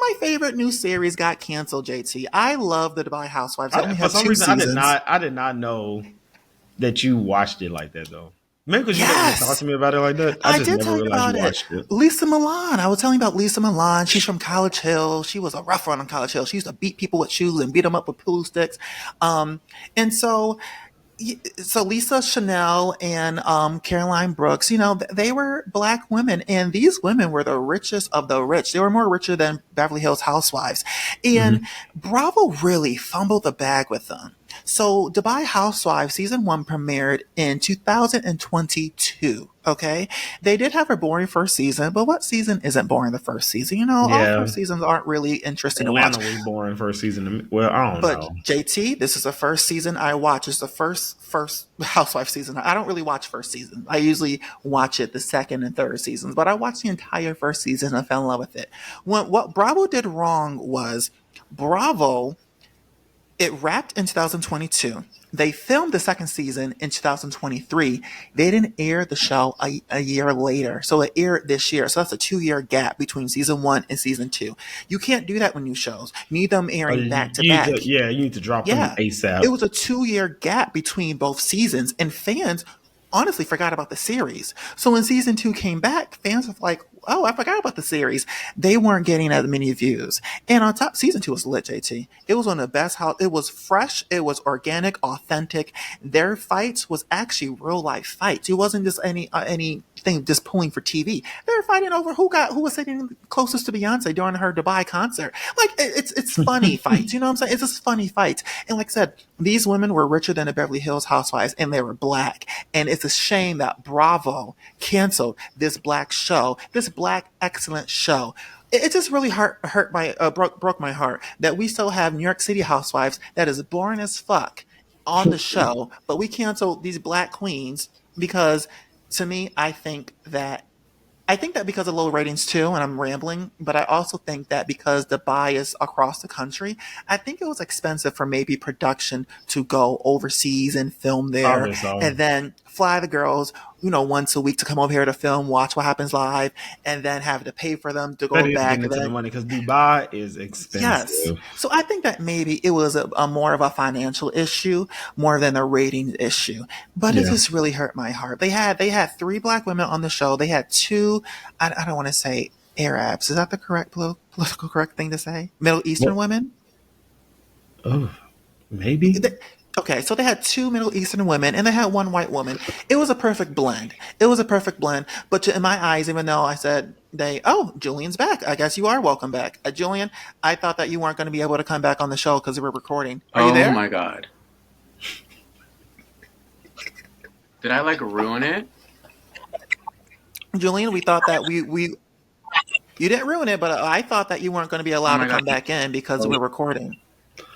[SPEAKER 1] my favorite new series got canceled, JT. I love the Dubai Housewives. It only
[SPEAKER 2] For
[SPEAKER 1] has
[SPEAKER 2] some
[SPEAKER 1] 2
[SPEAKER 2] reason,
[SPEAKER 1] seasons.
[SPEAKER 2] I did not know that you watched it like that though. Maybe because you
[SPEAKER 1] Yes.
[SPEAKER 2] didn't talk to me about it like that.
[SPEAKER 1] I
[SPEAKER 2] just
[SPEAKER 1] did
[SPEAKER 2] never
[SPEAKER 1] talk
[SPEAKER 2] realized
[SPEAKER 1] about
[SPEAKER 2] you
[SPEAKER 1] it.
[SPEAKER 2] watched it.
[SPEAKER 1] Lisa Milan. I was telling you about Lisa Milan. She's from College Hill. She was a rough one on College Hill. She used to beat people with shoes and beat them up with pool sticks. And so Lisa Chanel and Caroline Brooks, they were black women, and these women were the richest of the rich. They were more richer than Beverly Hills Housewives. And Bravo really fumbled the bag with them. So Dubai Housewives season 1 premiered in 2022. Okay, they did have a boring first season, but what season isn't boring the first season? All first seasons aren't really interesting
[SPEAKER 2] Atlanta
[SPEAKER 1] to watch.
[SPEAKER 2] was boring first season. Well, I don't know.
[SPEAKER 1] But JT, this is the first season I watch. It's the first Housewife season. I don't really watch first season. I usually watch it the second and third seasons, but I watched the entire first season and fell in love with it. What Bravo did wrong was Bravo. It wrapped in 2022. They filmed the second season in 2023. They didn't air the show a year later. So it aired this year. So that's a 2-year gap between season 1 and season 2. You can't do that with new shows. You need them airing back to back.
[SPEAKER 2] You need to drop them ASAP.
[SPEAKER 1] It was a 2-year gap between both seasons, and fans honestly forgot about the series. So when season 2 came back, fans were like, oh, I forgot about the series. They weren't getting as many views. And on top, season 2 was lit, JT. It was one of the best. It was fresh. It was organic, authentic. Their fights was actually real life fights. It wasn't just anything just pulling for TV. They were fighting over who was sitting closest to Beyonce during her Dubai concert. Like, it's funny fights. You know what I'm saying? It's just funny fights. And like I said, these women were richer than the Beverly Hills Housewives, and they were black. And it's a shame that Bravo canceled this black show, this black excellent show. It just really broke my heart that we still have New York City Housewives that is boring as fuck on the show, but we canceled these black queens because, to me, I think that because of low ratings too, and I'm rambling, but I also think that because Dubai is across the country, I think it was expensive for maybe production to go overseas and film there, and then fly the girls, once a week to come over here to film, watch what happens live, and then have to pay for them to go back.
[SPEAKER 2] Into the money because Dubai is expensive.
[SPEAKER 1] Yes, so I think that maybe it was a more of a financial issue more than a ratings issue. But it just really hurt my heart. They had 3 black women on the show. They had 2. I don't want to say Arabs. Is that the correct political correct thing to say? Middle Eastern women.
[SPEAKER 2] Oh, maybe.
[SPEAKER 1] Okay, so they had two Middle Eastern women and they had one white woman. It was a perfect blend. It was a perfect blend. But in my eyes, even though I said Julian's back. I guess you are welcome back. Julian, I thought that you weren't going to be able to come back on the show because we were recording. Are you there?
[SPEAKER 3] Oh my God. Did I ruin it?
[SPEAKER 1] Julian, we thought that we you didn't ruin it, but I thought that you weren't going to be allowed to come back in because we're recording.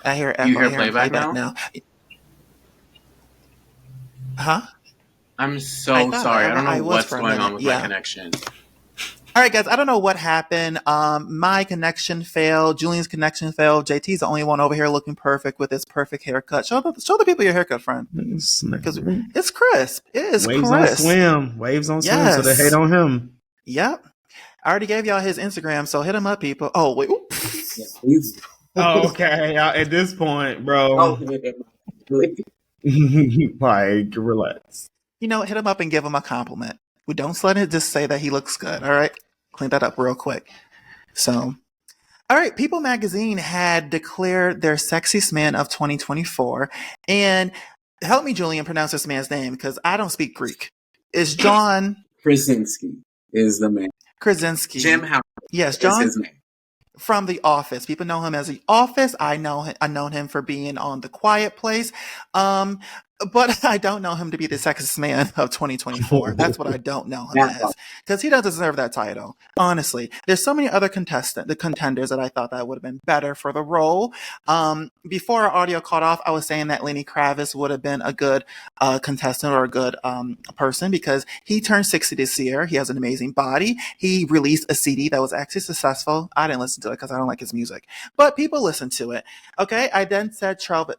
[SPEAKER 1] I hear echo.
[SPEAKER 3] You hear
[SPEAKER 1] I hear
[SPEAKER 3] playback
[SPEAKER 1] now. Huh?
[SPEAKER 3] I'm so sorry. I don't know what's going on with
[SPEAKER 1] my
[SPEAKER 3] connection.
[SPEAKER 1] All right, guys. I don't know what happened. My connection failed. Julian's connection failed. JT's the only one over here looking perfect with his perfect haircut. Show the people your haircut, friend. Because it's crisp. It is
[SPEAKER 2] Waves
[SPEAKER 1] crisp.
[SPEAKER 2] Waves on swim. So they hate on him.
[SPEAKER 1] Yep. I already gave y'all his Instagram, so hit him up, people. Oh wait.
[SPEAKER 2] Oh, okay. At this point, bro. Like, relax.
[SPEAKER 1] Hit him up and give him a compliment. We don't let it just say that he looks good. All right, clean that up real quick. So, all right, People Magazine had declared their sexiest man of 2024, and help me, Julian, pronounce this man's name because I don't speak Greek. It's John
[SPEAKER 3] Krasinski is the man.
[SPEAKER 1] Krasinski.
[SPEAKER 3] Jim Howard.
[SPEAKER 1] Yes, John.
[SPEAKER 3] Is his name.
[SPEAKER 1] From The Office. People know him as The Office. I known him for being on The Quiet Place. But I don't know him to be the sexiest man of 2024. That's what I don't know him as. Because he doesn't deserve that title. Honestly. There's so many other contenders that I thought that would have been better for the role. Before our audio caught off, I was saying that Lenny Kravitz would have been a good contestant or a good person because he turned 60 this year. He has an amazing body. He released a CD that was actually successful. I didn't listen to it because I don't like his music. But people listened to it. Okay, I then said Travis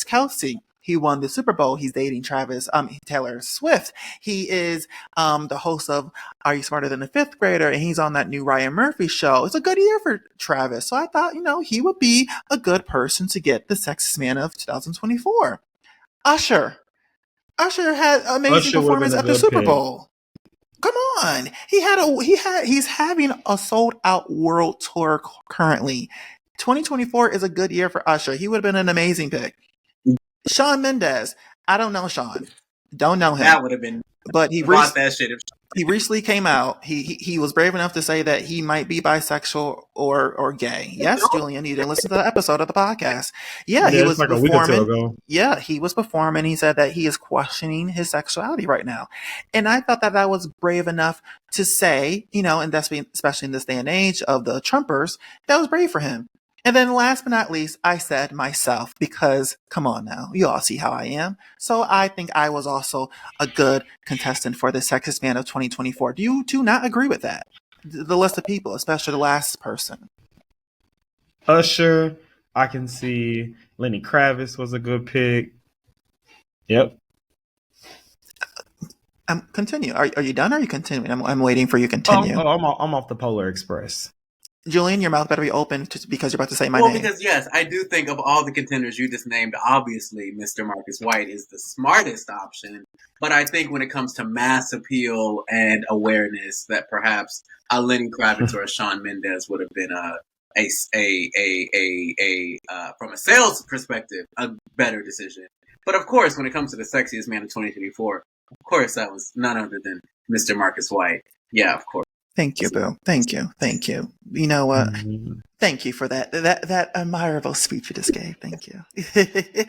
[SPEAKER 1] Kelce. He won the Super Bowl. He's dating Taylor Swift. He is the host of Are You Smarter Than a Fifth Grader? And he's on that new Ryan Murphy show. It's a good year for Travis. So I thought, he would be a good person to get the sexiest man of 2024. Usher. Usher had amazing performance at the Super Bowl. Come on. He's having a sold out world tour currently. 2024 is a good year for Usher. He would have been an amazing pick. Shawn Mendes. I don't know Shawn. Don't know him.
[SPEAKER 3] That would have been.
[SPEAKER 1] But he recently came out. He was brave enough to say that he might be bisexual or gay. Yes, Julian, you didn't listen to the episode of the podcast. Yeah, he was performing. A week or two ago. Yeah, he was performing. He said that he is questioning his sexuality right now, and I thought that was brave enough to say, and that's especially in this day and age of the Trumpers, that was brave for him. And then last but not least, I said myself, because come on now, you all see how I am. So I think I was also a good contestant for the sexiest man of 2024. Do you two not agree with that? The list of people, especially the last person.
[SPEAKER 2] Usher, I can see. Lenny Kravitz was a good pick. Yep.
[SPEAKER 1] Continue. Are you done or are you continuing? I'm waiting for you to continue.
[SPEAKER 2] I'm off the Polar Express.
[SPEAKER 1] Julian, your mouth better be open because you're about to say my name.
[SPEAKER 3] Well, because yes, I do think of all the contenders you just named, obviously Mr. Marcus White is the smartest option. But I think when it comes to mass appeal and awareness, that perhaps a Lenny Kravitz or a Shawn Mendes would have been from a sales perspective, a better decision. But of course, when it comes to the sexiest man of 2024, of course that was none other than Mr. Marcus White. Yeah, of course.
[SPEAKER 1] Thank you, Boo. Thank you. You know what? Thank you for that admirable speech you just gave. Thank you.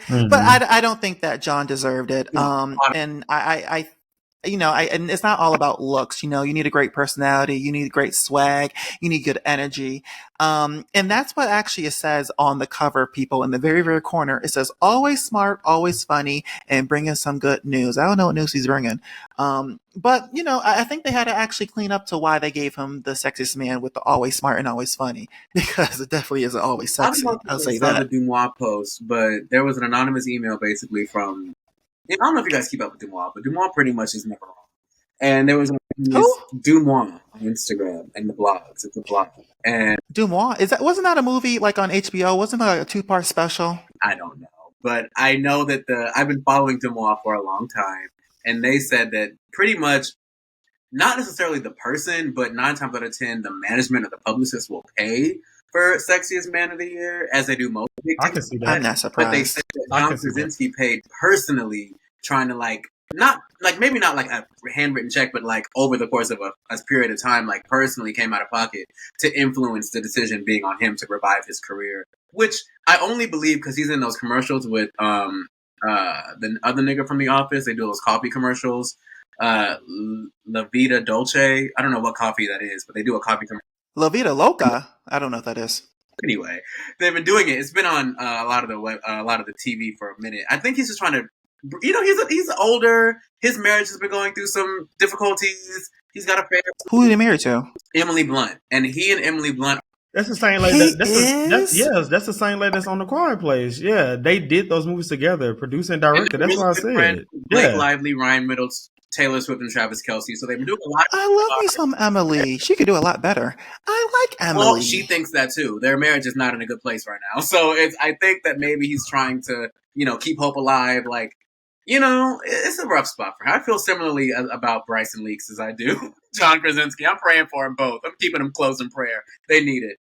[SPEAKER 1] But I don't think that John deserved it. And I and it's not all about looks. You need a great personality. You need great swag. You need good energy. And that's what actually it says on the cover, people, in the very, very corner. It says, always smart, always funny, and bringing some good news. I don't know what news he's bringing. But, I think they had to actually clean up to why they gave him the sexiest man with the always smart and always funny, because it definitely isn't always sexy. I'll say that.
[SPEAKER 3] The Dumois post, but there was an anonymous email basically from, I don't know if you guys keep up with Dumois, but Dumois pretty much is never wrong. And there was Dumois on Instagram and the blogs. It's a blog. And
[SPEAKER 1] Dumois, wasn't that a movie like on HBO? Wasn't that like a 2-part special?
[SPEAKER 3] I don't know. But I know that I've been following Dumois for a long time. And they said that pretty much, not necessarily the person, but 9 times out of 10, the management or the publicist will pay for Sexiest Man of the Year, as they do most big
[SPEAKER 2] I can see
[SPEAKER 1] I'm
[SPEAKER 2] that.
[SPEAKER 1] not
[SPEAKER 3] but they
[SPEAKER 1] surprised.
[SPEAKER 3] said that
[SPEAKER 2] I
[SPEAKER 3] John
[SPEAKER 2] can see that.
[SPEAKER 3] Krasinski paid personally, trying to like not like maybe not like a handwritten check, but like over the course of a period of time, like personally came out of pocket to influence the decision being on him to revive his career. Which I only believe because he's in those commercials with the other nigga from The Office. They do those coffee commercials. La Vida Dolce. I don't know what coffee that is, but they do a coffee commercial.
[SPEAKER 1] La Vida Loca. I don't know what that is.
[SPEAKER 3] Anyway, they've been doing it. It's been on a lot of the TV for a minute. I think he's just trying to, he's older. His marriage has been going through some difficulties. He's got a family.
[SPEAKER 1] Who are they married to?
[SPEAKER 3] Emily Blunt, and he and Emily Blunt.
[SPEAKER 2] That's the same lady.
[SPEAKER 1] He
[SPEAKER 2] That's the same lady that's on The Quiet Place. Yeah, they did those movies together, producer and
[SPEAKER 3] And
[SPEAKER 2] director.
[SPEAKER 3] they're
[SPEAKER 2] That's
[SPEAKER 3] really
[SPEAKER 2] what I
[SPEAKER 3] good
[SPEAKER 2] said.
[SPEAKER 3] friends, Blake
[SPEAKER 2] Yeah.
[SPEAKER 3] Lively, Ryan Reynolds, Taylor Swift, and Travis Kelce. So they've been doing a lot.
[SPEAKER 1] I love me some Emily. She could do a lot better. I like Emily.
[SPEAKER 3] Well, she thinks that too. Their marriage is not in a good place right now. So I think that maybe he's trying to, keep hope alive. Like, it's a rough spot for her. I feel similarly about Bryson Leaks as I do John Krasinski. I'm praying for them both. I'm keeping them close in prayer. They need it.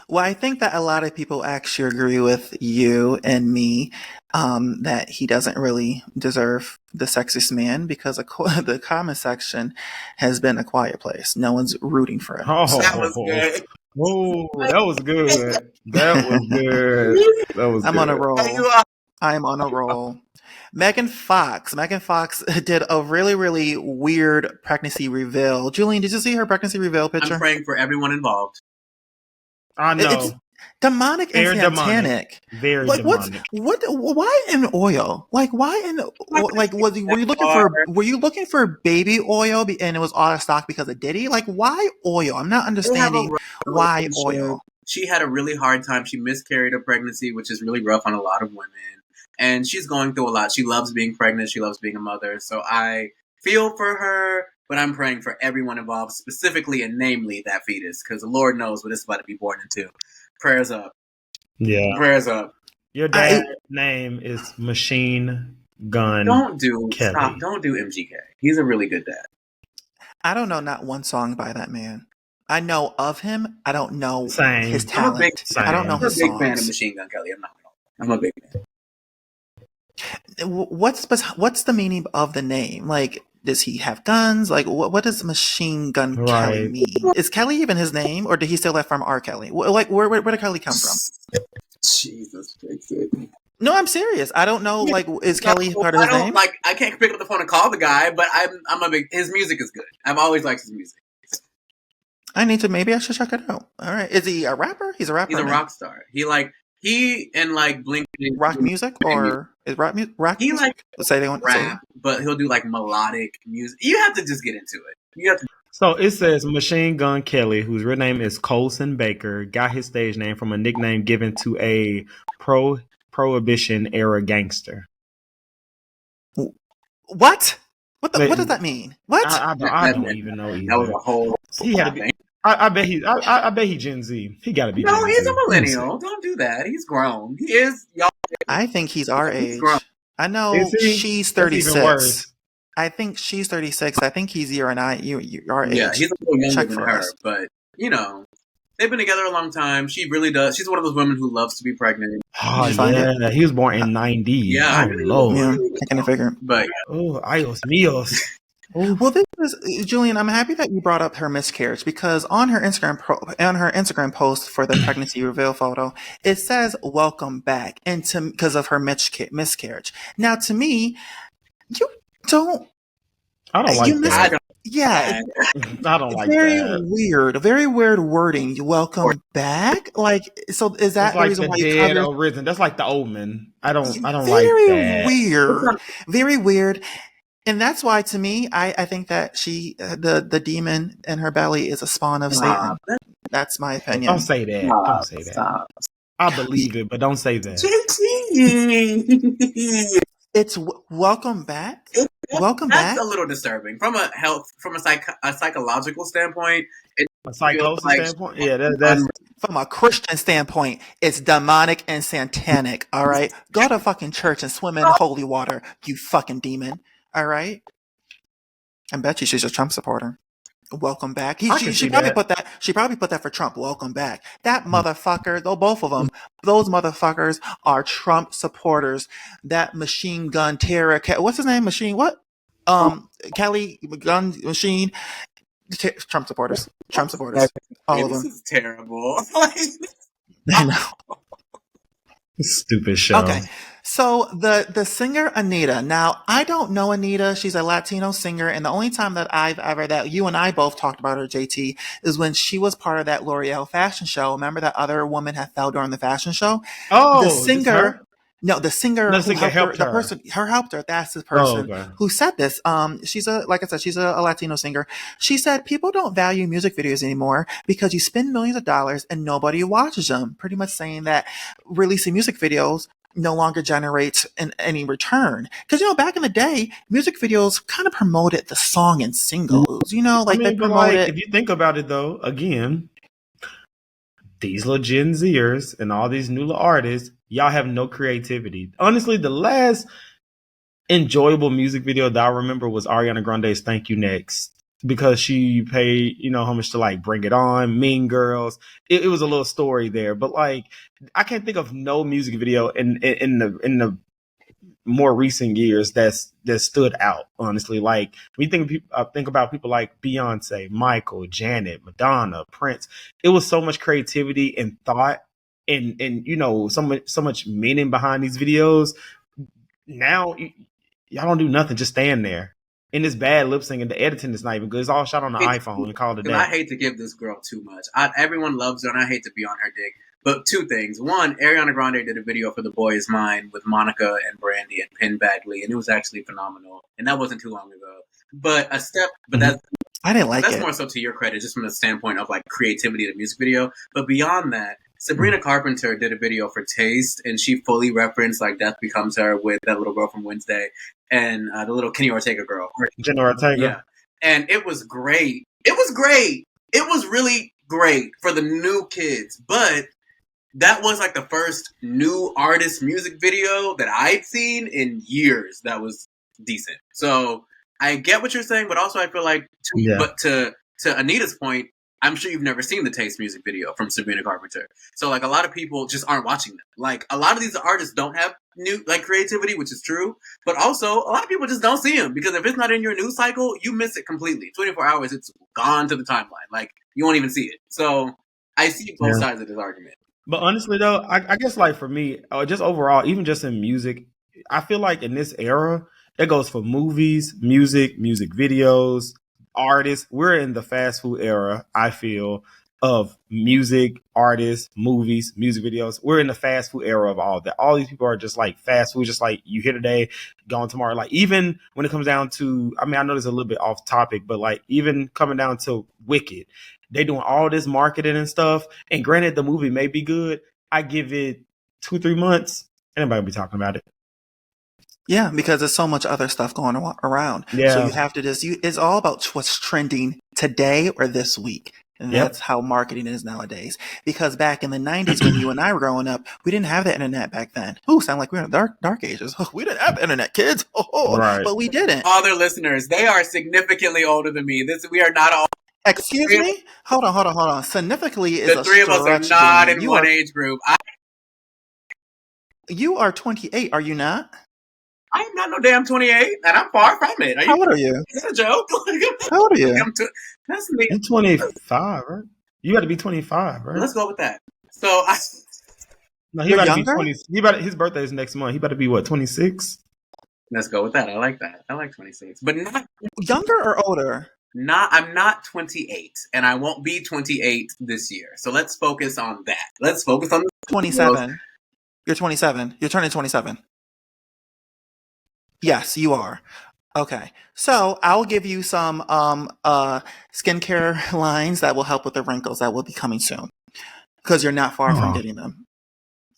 [SPEAKER 1] Well, I think that a lot of people actually agree with you and me that he doesn't really deserve the sexiest man because the comment section has been a quiet place. No one's rooting for him.
[SPEAKER 2] Oh,
[SPEAKER 3] That was good.
[SPEAKER 2] Whoa, that was good. That was good. That was
[SPEAKER 1] I'm
[SPEAKER 2] good.
[SPEAKER 1] on a roll.
[SPEAKER 3] You are-
[SPEAKER 1] I'm on a roll. Megan Fox. Megan Fox did a really, really weird pregnancy reveal. Julian, did you see her pregnancy reveal picture?
[SPEAKER 3] I'm praying for everyone involved.
[SPEAKER 2] I know.
[SPEAKER 1] It's demonic and
[SPEAKER 2] Very
[SPEAKER 1] satanic.
[SPEAKER 2] Very
[SPEAKER 1] Like
[SPEAKER 2] demonic.
[SPEAKER 1] why in oil? Like why in like were you looking for baby oil and it was out of stock because of Diddy? Like why oil? I'm not understanding why oil.
[SPEAKER 3] She had a really hard time. She miscarried a pregnancy, which is really rough on a lot of women. And she's going through a lot. She loves being pregnant. She loves being a mother. So I feel for her, but I'm praying for everyone involved, specifically and namely that fetus, because the Lord knows what it's about to be born into. Prayers up.
[SPEAKER 2] Yeah.
[SPEAKER 3] Prayers up.
[SPEAKER 2] Your dad's name is Machine Gun.
[SPEAKER 3] Don't do
[SPEAKER 2] Kelly.
[SPEAKER 3] Don't do MGK. He's a really good dad.
[SPEAKER 1] I don't know not one song by that man. I know of him. I don't know
[SPEAKER 2] Same.
[SPEAKER 1] his talent. I don't know
[SPEAKER 3] I'm a
[SPEAKER 1] his
[SPEAKER 3] big
[SPEAKER 1] songs.
[SPEAKER 3] fan of Machine Gun Kelly. I'm a big fan.
[SPEAKER 1] What's the meaning of the name? Like, does he have guns? Like, what does Machine Gun Kelly mean? Is Kelly even his name, or did he steal that from R. Kelly? Like, where did Kelly come from?
[SPEAKER 3] Jesus,
[SPEAKER 1] No, I'm serious. I don't know. Like, is Kelly part of his name?
[SPEAKER 3] Like, I can't pick up the phone and call the guy, but I'm a big. His music is good. I've always liked his music.
[SPEAKER 1] Maybe I should check it out. All right. Is he a rapper? He's a rapper.
[SPEAKER 3] He's a rock star. He and like Blink
[SPEAKER 1] rock music or is rock music?
[SPEAKER 3] He like
[SPEAKER 1] say they want
[SPEAKER 3] rap, but he'll do like melodic music. You have to just get into it. You have to.
[SPEAKER 2] So it says Machine Gun Kelly, whose real name is Colson Baker, got his stage name from a nickname given to a Prohibition era gangster.
[SPEAKER 1] What? What does that mean? What?
[SPEAKER 2] I don't even know either.
[SPEAKER 3] That was a whole.
[SPEAKER 2] He had to be. I bet he Gen Z. He got to be.
[SPEAKER 3] No,
[SPEAKER 2] Gen
[SPEAKER 3] he's
[SPEAKER 2] Z.
[SPEAKER 3] a millennial. Don't do that. He's grown. He is. Y'all.
[SPEAKER 1] I think he's our age.
[SPEAKER 3] Grown.
[SPEAKER 1] I know she's 36.
[SPEAKER 2] Worse.
[SPEAKER 1] I think she's 36. I think he's you and I. You're our age.
[SPEAKER 3] Yeah, he's a little younger
[SPEAKER 1] Check
[SPEAKER 3] than
[SPEAKER 1] for
[SPEAKER 3] her,
[SPEAKER 1] us.
[SPEAKER 3] but they've been together a long time. She really does. She's one of those women who loves to be pregnant.
[SPEAKER 2] Oh yeah, he was born in 90.
[SPEAKER 3] Yeah,
[SPEAKER 1] Yeah, I can figure.
[SPEAKER 3] But
[SPEAKER 2] oh, ayos míos.
[SPEAKER 1] Well, this is Julian. I'm happy that you brought up her miscarriage because on her Instagram post for the pregnancy reveal photo, it says "Welcome back," and because of her miscarriage. Now, to me, you don't.
[SPEAKER 2] I don't like that.
[SPEAKER 1] Yeah,
[SPEAKER 2] I don't like
[SPEAKER 1] very
[SPEAKER 2] that.
[SPEAKER 1] very weird wording. Welcome back. Like, so is that
[SPEAKER 2] it's like
[SPEAKER 1] the reason
[SPEAKER 2] the
[SPEAKER 1] why you
[SPEAKER 2] dead
[SPEAKER 1] cover?
[SPEAKER 2] or risen? That's like the Omen. I don't like
[SPEAKER 1] Very
[SPEAKER 2] that.
[SPEAKER 1] weird. Very weird. And that's why, to me, I think that the demon in her belly is a spawn of Satan. That's my opinion.
[SPEAKER 2] Don't say that. Don't say that.
[SPEAKER 3] Stop.
[SPEAKER 2] I believe it, but don't say that.
[SPEAKER 1] It's welcome back. Welcome back.
[SPEAKER 3] That's a little disturbing from a psychological standpoint.
[SPEAKER 2] A psychosis standpoint, yeah, that's
[SPEAKER 1] From a Christian standpoint, it's demonic and satanic. All right, go to fucking church and swim in holy water, you fucking demon. All right. I bet you she's a Trump supporter. Welcome back.
[SPEAKER 2] I can
[SPEAKER 1] She
[SPEAKER 2] see
[SPEAKER 1] probably
[SPEAKER 2] that.
[SPEAKER 1] put that. She probably put that for Trump. Welcome back. That motherfucker. Though both of them, those motherfuckers are Trump supporters. That machine gun terror. What's his name? Machine what? Kelly gun machine. Trump supporters. Trump supporters. All of
[SPEAKER 3] This
[SPEAKER 1] them.
[SPEAKER 3] is terrible.
[SPEAKER 1] I know.
[SPEAKER 2] Stupid show.
[SPEAKER 1] Okay. So the singer Anitta. Now I don't know Anitta. She's a Latino singer, and the only time that you and I both talked about her, JT, is when she was part of that L'Oreal fashion show. Remember that other woman had fell during the fashion show? The
[SPEAKER 2] Oh, this her?
[SPEAKER 1] singer. No, the singer
[SPEAKER 2] No, the
[SPEAKER 1] who
[SPEAKER 2] singer
[SPEAKER 1] helped her,
[SPEAKER 2] helped
[SPEAKER 1] the
[SPEAKER 2] her.
[SPEAKER 1] person, her helped her. That's the
[SPEAKER 2] Oh,
[SPEAKER 1] person
[SPEAKER 2] okay.
[SPEAKER 1] who said this. She's like I said, she's a Latino singer. She said people don't value music videos anymore because you spend millions of dollars and nobody watches them. Pretty much saying that releasing music videos no longer generates any return. Because back in the day, music videos kind of promoted the song and singles.
[SPEAKER 2] I
[SPEAKER 1] Like they
[SPEAKER 2] mean, but like,
[SPEAKER 1] promoted.
[SPEAKER 2] if you think about it, though, again, these little Gen Zers and all these new little artists, y'all have no creativity. Honestly, the last enjoyable music video that I remember was Ariana Grande's "Thank You Next" because she paid, homage to like "Bring It On," "Mean Girls." It was a little story there, but like, I can't think of no music video in the more recent years that stood out. Honestly, like when you think about people like Beyonce, Michael, Janet, Madonna, Prince. It was so much creativity and thought, and so much meaning behind these videos. Now y'all don't do nothing, just stand there. And it's bad lip syncing. The editing is not even good. It's all shot on the iPhone and called it
[SPEAKER 3] Because I
[SPEAKER 2] that.
[SPEAKER 3] hate to give this girl too much. Everyone loves her, and I hate to be on her dick. But two things. One, Ariana Grande did a video for The Boy Is Mine with Monica and Brandy and Penn Badgley, and it was actually phenomenal. And that wasn't too long ago. But
[SPEAKER 1] I didn't like
[SPEAKER 3] that's
[SPEAKER 1] it.
[SPEAKER 3] more so to your credit, just from the standpoint of like creativity of the music video. But beyond that, Sabrina Carpenter did a video for Taste, and she fully referenced like Death Becomes Her with that little girl from Wednesday and the little Kenny Ortega girl.
[SPEAKER 2] Jenna Ortega.
[SPEAKER 3] Yeah. And it was great. It was great. It was really great for the new kids. But that was like the first new artist music video that I'd seen in years that was decent. So I get what you're saying, but also I feel like, but to Anita's point, I'm sure you've never seen the Taste music video from Sabrina Carpenter. So like a lot of people just aren't watching them. Like a lot of these artists don't have new like creativity, which is true. But also a lot of people just don't see them because if it's not in your news cycle, you miss it completely. 24 hours, it's gone to the timeline. Like you won't even see it. So I see both sides of this argument.
[SPEAKER 2] But honestly, though, I guess like for me, just overall, even just in music, I feel like in this era, it goes for movies, music videos, artists. We're in the fast food era, I feel, of music, artists, movies, music videos. We're in the fast food era of all that. All these people are just like fast food, just like you here today, gone tomorrow. Like even when it comes down to, I mean, I know this is a little bit off topic, but like even coming down to Wicked, they doing all this marketing and stuff. And granted, the movie may be good. I give it 2-3 months. Anybody will be talking about it.
[SPEAKER 1] Yeah, because there's so much other stuff going around.
[SPEAKER 2] Yeah.
[SPEAKER 1] So you have to it's all about what's trending today or this week. And that's how marketing is nowadays. Because back in the 90s, when you and I were growing up, we didn't have the internet back then. Ooh, sound like we were in the dark ages. We didn't have internet, kids.
[SPEAKER 2] Right.
[SPEAKER 1] But we didn't.
[SPEAKER 3] All their listeners, they are significantly older than me. We are not all.
[SPEAKER 1] Excuse me? Hold on. Significantly is
[SPEAKER 3] the three of us are not in one age group.
[SPEAKER 1] You are 28, are you not?
[SPEAKER 3] I am not no damn 28, and I'm far from it.
[SPEAKER 1] How old are you?
[SPEAKER 3] Is that a joke?
[SPEAKER 1] How old are you?
[SPEAKER 3] That's me.
[SPEAKER 2] You're 25, right? You got to be 25, right?
[SPEAKER 3] Let's go with that. So
[SPEAKER 2] no, he
[SPEAKER 1] You're
[SPEAKER 2] about
[SPEAKER 1] younger?
[SPEAKER 2] to be 20. His birthday is next month. He about to be what, 26?
[SPEAKER 3] Let's go with that. I like that. I like 26, but not
[SPEAKER 1] younger or older.
[SPEAKER 3] I'm not 28, and I won't be 28 this year. So let's focus on that. Let's focus on
[SPEAKER 1] 27. You're 27. You're turning 27. Yes, you are. Okay. So I'll give you some skincare lines that will help with the wrinkles that will be coming soon. Because you're not far from getting them.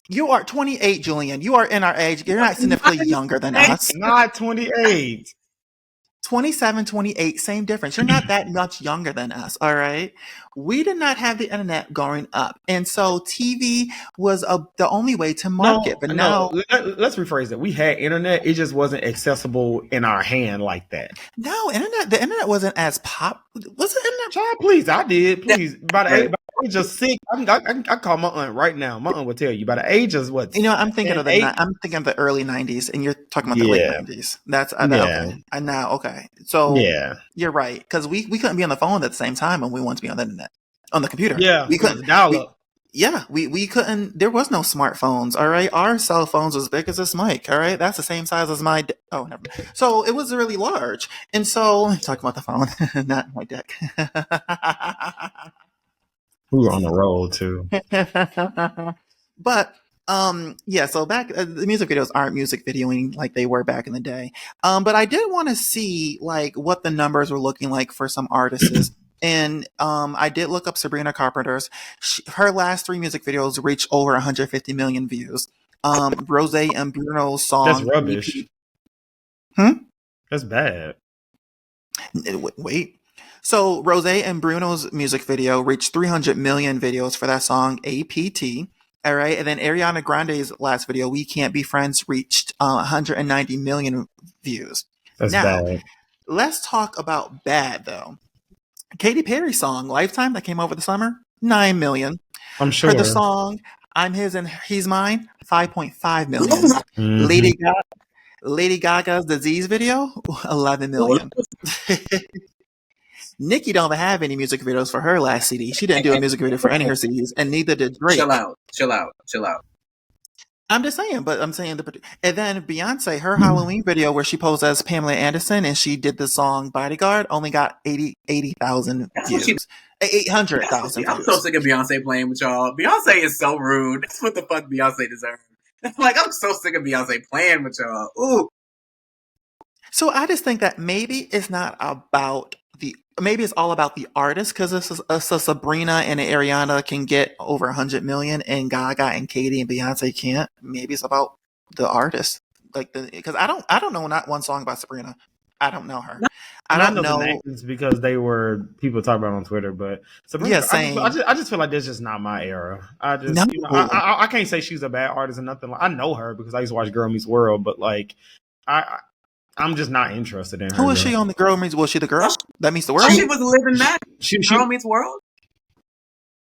[SPEAKER 1] You are 28, Julian. You are in our age. You're not significantly younger than us.
[SPEAKER 2] Not 28.
[SPEAKER 1] 27, 28, same difference. You're not that much younger than us, all right? We did not have the internet growing up. And so TV was the only way to market. But now,
[SPEAKER 2] let's rephrase it. We had internet. It just wasn't accessible in our hand like that.
[SPEAKER 1] no, the internet wasn't as was the internet?
[SPEAKER 2] Child, please, I did. Please, by the age of 6, I call my aunt right now. My aunt will tell you. By the age of what?
[SPEAKER 1] I'm thinking of the early 90s, and you're talking about the late 90s. That's okay. And now, okay, so you're right, because we couldn't be on the phone at the same time when we wanted to be on the internet, on the computer.
[SPEAKER 2] Yeah,
[SPEAKER 1] we couldn't
[SPEAKER 2] dial up.
[SPEAKER 1] We couldn't. There was no smartphones. All right, our cell phones was as big as this mic. All right, that's the same size as my. Oh, never mind. So it was really large, and so talking about the phone, not my dick.
[SPEAKER 2] We were on the roll too.
[SPEAKER 1] But so back the music videos aren't music videoing like they were back in the day. But I did want to see like what the numbers were looking like for some artists. And I did look up Sabrina Carpenter's. Her last 3 music videos reached over 150 million views. Rose and Bruno's song.
[SPEAKER 2] That's rubbish. That's bad.
[SPEAKER 1] Wait. So Rose and Bruno's music video reached 300 million views for that song APT. All right. And then Ariana Grande's last video, We Can't Be Friends, reached 190 million views.
[SPEAKER 2] That's bad.
[SPEAKER 1] Let's talk about bad, though. Katy Perry's song, Lifetime, that came over the summer, 9 million.
[SPEAKER 2] I'm sure.
[SPEAKER 1] For the song, I'm His and He's Mine, 5.5 million. Mm-hmm. Lady Gaga's Disease video, 11 million. Nicki don't have any music videos for her last CD. She didn't do a music video for any of her CDs, and neither did Drake.
[SPEAKER 3] Chill out.
[SPEAKER 1] I'm just saying, but I'm saying and then Beyonce, her Halloween video where she posed as Pamela Anderson and she did the song Bodyguard only got 80,000 views. 800,000 views.
[SPEAKER 3] I'm so sick of Beyonce playing with y'all. Beyonce is so rude. That's what the fuck Beyonce deserves. Like, I'm so sick of Beyonce playing with y'all. Ooh.
[SPEAKER 1] So I just think that maybe it's not about maybe it's all about the artist, because this is so Sabrina and Ariana can get over 100 million and Gaga and Katy and Beyonce can't. Maybe it's about the artist, because I don't know not one song about Sabrina. I don't know her. I don't know
[SPEAKER 2] the names because they were people talk about on Twitter, but Sabrina,
[SPEAKER 1] same.
[SPEAKER 2] I just feel like this is just not my era. I can't say she's a bad artist or nothing. I know her because I used to watch Girl Meets World, but like I'm just not interested in her.
[SPEAKER 1] Who is she on the Girl Meets? Was she the girl that meets the world?
[SPEAKER 3] She was living that. Girl Meets World.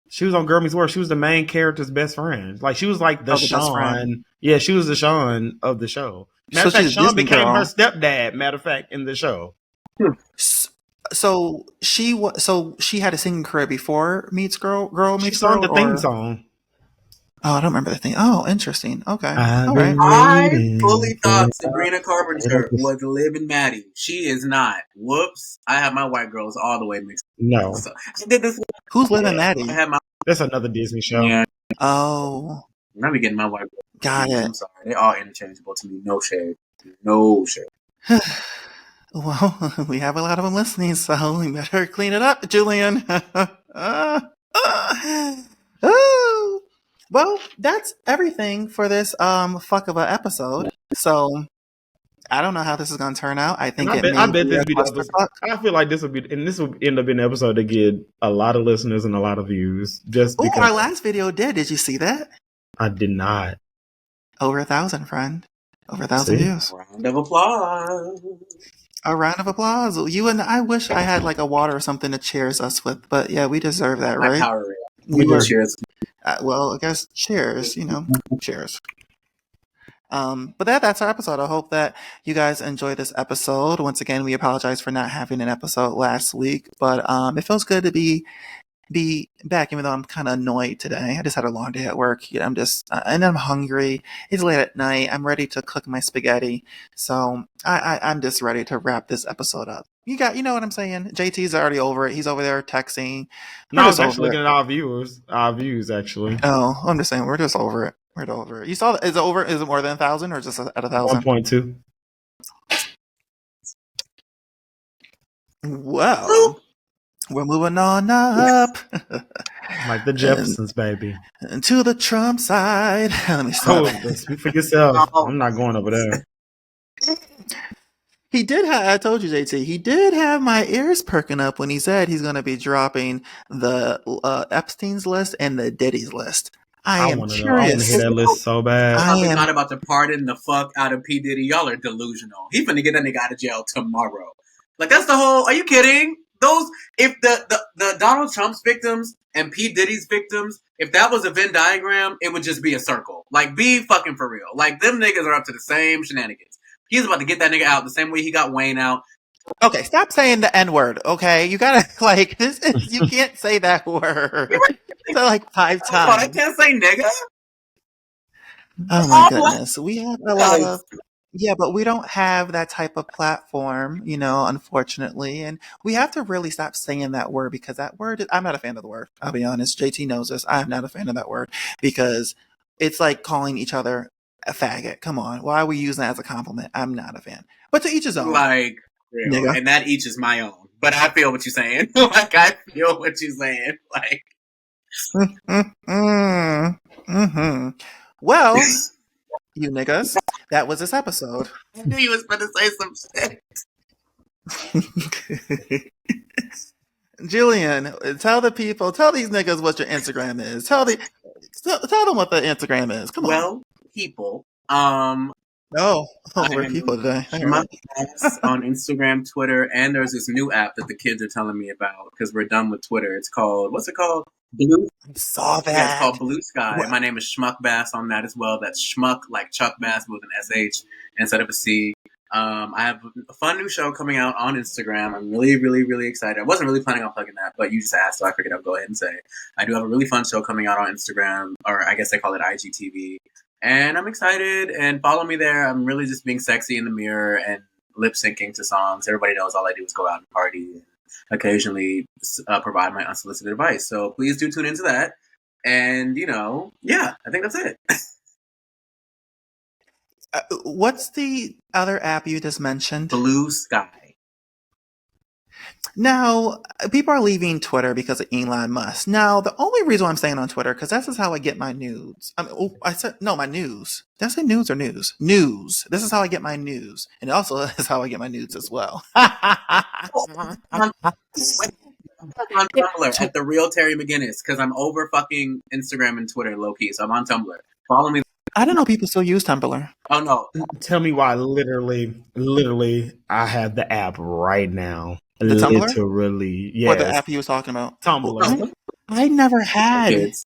[SPEAKER 2] She was on Girl Meets World. She was the main character's best friend. Like she was like the Sean. Yeah, she was the Sean of the show. Matter of fact, Sean became her stepdad. Matter of fact, in the show.
[SPEAKER 1] So she had a singing career before Girl Meets World.
[SPEAKER 2] She sung the theme song.
[SPEAKER 1] Oh, I don't remember the thing. Oh, interesting. Okay. All right.
[SPEAKER 3] I fully thought Sabrina Carpenter was living Maddie. She is not. Whoops. I have my white girls all the way mixed.
[SPEAKER 2] No.
[SPEAKER 3] So, I did this.
[SPEAKER 1] Who's living Maddie?
[SPEAKER 2] That's another Disney show.
[SPEAKER 3] Yeah.
[SPEAKER 1] Oh.
[SPEAKER 3] Now we getting my white girls.
[SPEAKER 1] Got it.
[SPEAKER 3] I'm sorry. They're all interchangeable to me. No shade. No shade.
[SPEAKER 1] Well, we have a lot of them listening, so we better clean it up, Julian. Oh. Well, that's everything for this fuck of an episode. So I don't know how this is going to turn out. I think I bet this be the episode.
[SPEAKER 2] I feel like this will end up being an episode to get a lot of listeners and a lot of views. Just because
[SPEAKER 1] our last video did. Did you see that?
[SPEAKER 2] I did not.
[SPEAKER 1] Over 1,000, friend. Over 1,000 views.
[SPEAKER 3] Round of applause.
[SPEAKER 1] A round of applause. You and I wish I had like a water or something to cheers us with, but yeah, we deserve that, right?
[SPEAKER 3] We do cheers.
[SPEAKER 1] Well, I guess cheers, cheers. But that's our episode. I hope that you guys enjoy this episode. Once again, we apologize for not having an episode last week, but it feels good to be back, even though I'm kind of annoyed today. I just had a long day at work. I'm just, and I'm hungry. It's late at night. I'm ready to cook my spaghetti. So I'm just ready to wrap this episode up. You know what I'm saying? JT's already over it. He's over there texting.
[SPEAKER 2] No, I was actually looking at our views actually.
[SPEAKER 1] Oh, I'm just saying we're just over it. We're over it. You saw that? Is it over? Is it more than 1,000 or just at 1,000?
[SPEAKER 2] 1.2.
[SPEAKER 1] Wow. We're moving on up.
[SPEAKER 2] Like the Jeffersons, baby.
[SPEAKER 1] And to the Trump side. Let me stop.
[SPEAKER 2] Speak for yourself. I'm not going over there.
[SPEAKER 1] He did have, I told you, JT, he did have my ears perking up when he said he's going to be dropping the Epstein's list and the Diddy's list. I am
[SPEAKER 2] want to know. I want to hear
[SPEAKER 1] curious.
[SPEAKER 2] that list so bad.
[SPEAKER 1] I
[SPEAKER 3] I'm
[SPEAKER 1] am.
[SPEAKER 3] not about to pardon the fuck out of P. Diddy. Y'all are delusional. He finna get that nigga out of jail tomorrow. Like, that's the whole, are you kidding? Those, if the Donald Trump's victims and P. Diddy's victims, if that was a Venn diagram, it would just be a circle. Like, be fucking for real. Like, them niggas are up to the same shenanigans. He's about to get that nigga out the same way he got Wayne out.
[SPEAKER 1] Okay, stop saying the N word, okay? You gotta, like, you can't say that word. So, like, 5
[SPEAKER 3] Oh, I
[SPEAKER 1] times.
[SPEAKER 3] can't say nigga.
[SPEAKER 1] Oh my goodness. We have a lot of, yeah, but we don't have that type of platform, unfortunately. And we have to really stop saying that word because that word, I'm not a fan of the word. I'll be honest. JT knows this. I'm not a fan of that word because it's like calling each other a faggot. Come on. Why are we using that as a compliment? I'm not a fan. But to each his own.
[SPEAKER 3] Like, real.
[SPEAKER 1] Nigga.
[SPEAKER 3] And that each is my own. But I feel what you're saying. Like, I feel what you're saying. Like,
[SPEAKER 1] Well, you niggas, that was this episode.
[SPEAKER 3] I knew you was going to say some shit.
[SPEAKER 1] Julian, tell the people, tell these niggas what your Instagram is. Tell them what the Instagram is. Come on.
[SPEAKER 3] Well, people,
[SPEAKER 1] we're people today.
[SPEAKER 3] On Instagram, Twitter, and there's this new app that the kids are telling me about because we're done with Twitter. It's called, what's it called?
[SPEAKER 1] I saw that.
[SPEAKER 3] Yeah, it's called Blue Sky. What? My name is Schmuck Bass on that as well. That's Schmuck, like Chuck Bass with an SH instead of a C. I have a fun new show coming out on Instagram. I'm really, really, really excited. I wasn't really planning on plugging that, but you just asked, so I figured I'd go ahead and say I do have a really fun show coming out on Instagram, or I guess they call it IGTV. And I'm excited, and follow me there. I'm really just being sexy in the mirror and lip syncing to songs. Everybody knows all I do is go out and party and occasionally provide my unsolicited advice. So please do tune into that. And, yeah, I think that's it.
[SPEAKER 1] What's the other app you just mentioned?
[SPEAKER 3] Blue Sky.
[SPEAKER 1] Now, people are leaving Twitter because of Elon Musk. Now, the only reason I'm staying on Twitter, because this is how I get my news. My news. Did I say news or news? News. This is how I get my news. And it also is how I get my nudes as well.
[SPEAKER 3] On Tumblr at the real Terry McGinnis, because I'm over fucking Instagram and Twitter low-key, so I'm on Tumblr. Follow me.
[SPEAKER 1] I don't know people still use Tumblr.
[SPEAKER 3] Oh, no.
[SPEAKER 2] Tell me why literally, I have the app right now.
[SPEAKER 1] The Tumblr?
[SPEAKER 2] Literally, yes.
[SPEAKER 1] What the app you was talking about?
[SPEAKER 2] Tumblr.
[SPEAKER 1] I never had.
[SPEAKER 3] Kids.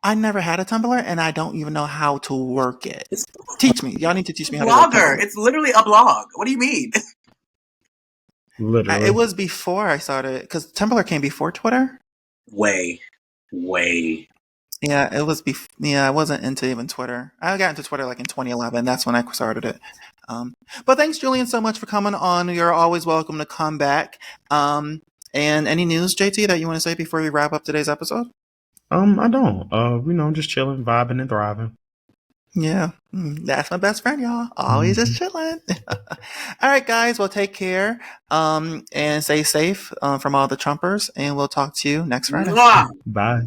[SPEAKER 1] I never had a Tumblr, and I don't even know how to work it. Teach me. Y'all need to teach me how to work
[SPEAKER 3] Blogger. It's literally a blog. What do you mean?
[SPEAKER 2] Literally.
[SPEAKER 1] It was before I started, because Tumblr came before Twitter.
[SPEAKER 3] Way.
[SPEAKER 1] Yeah, it was. I wasn't into even Twitter. I got into Twitter like in 2011. That's when I started it. But thanks, Julian, so much for coming on. You're always welcome to come back. And any news, JT, that you want to say before we wrap up today's episode?
[SPEAKER 2] I don't. I'm just chilling, vibing, and thriving.
[SPEAKER 1] Yeah, that's my best friend, y'all. Always just chilling. All right, guys. Well, take care. And stay safe from all the Trumpers. And we'll talk to you next Friday.
[SPEAKER 3] Mwah!
[SPEAKER 2] Bye.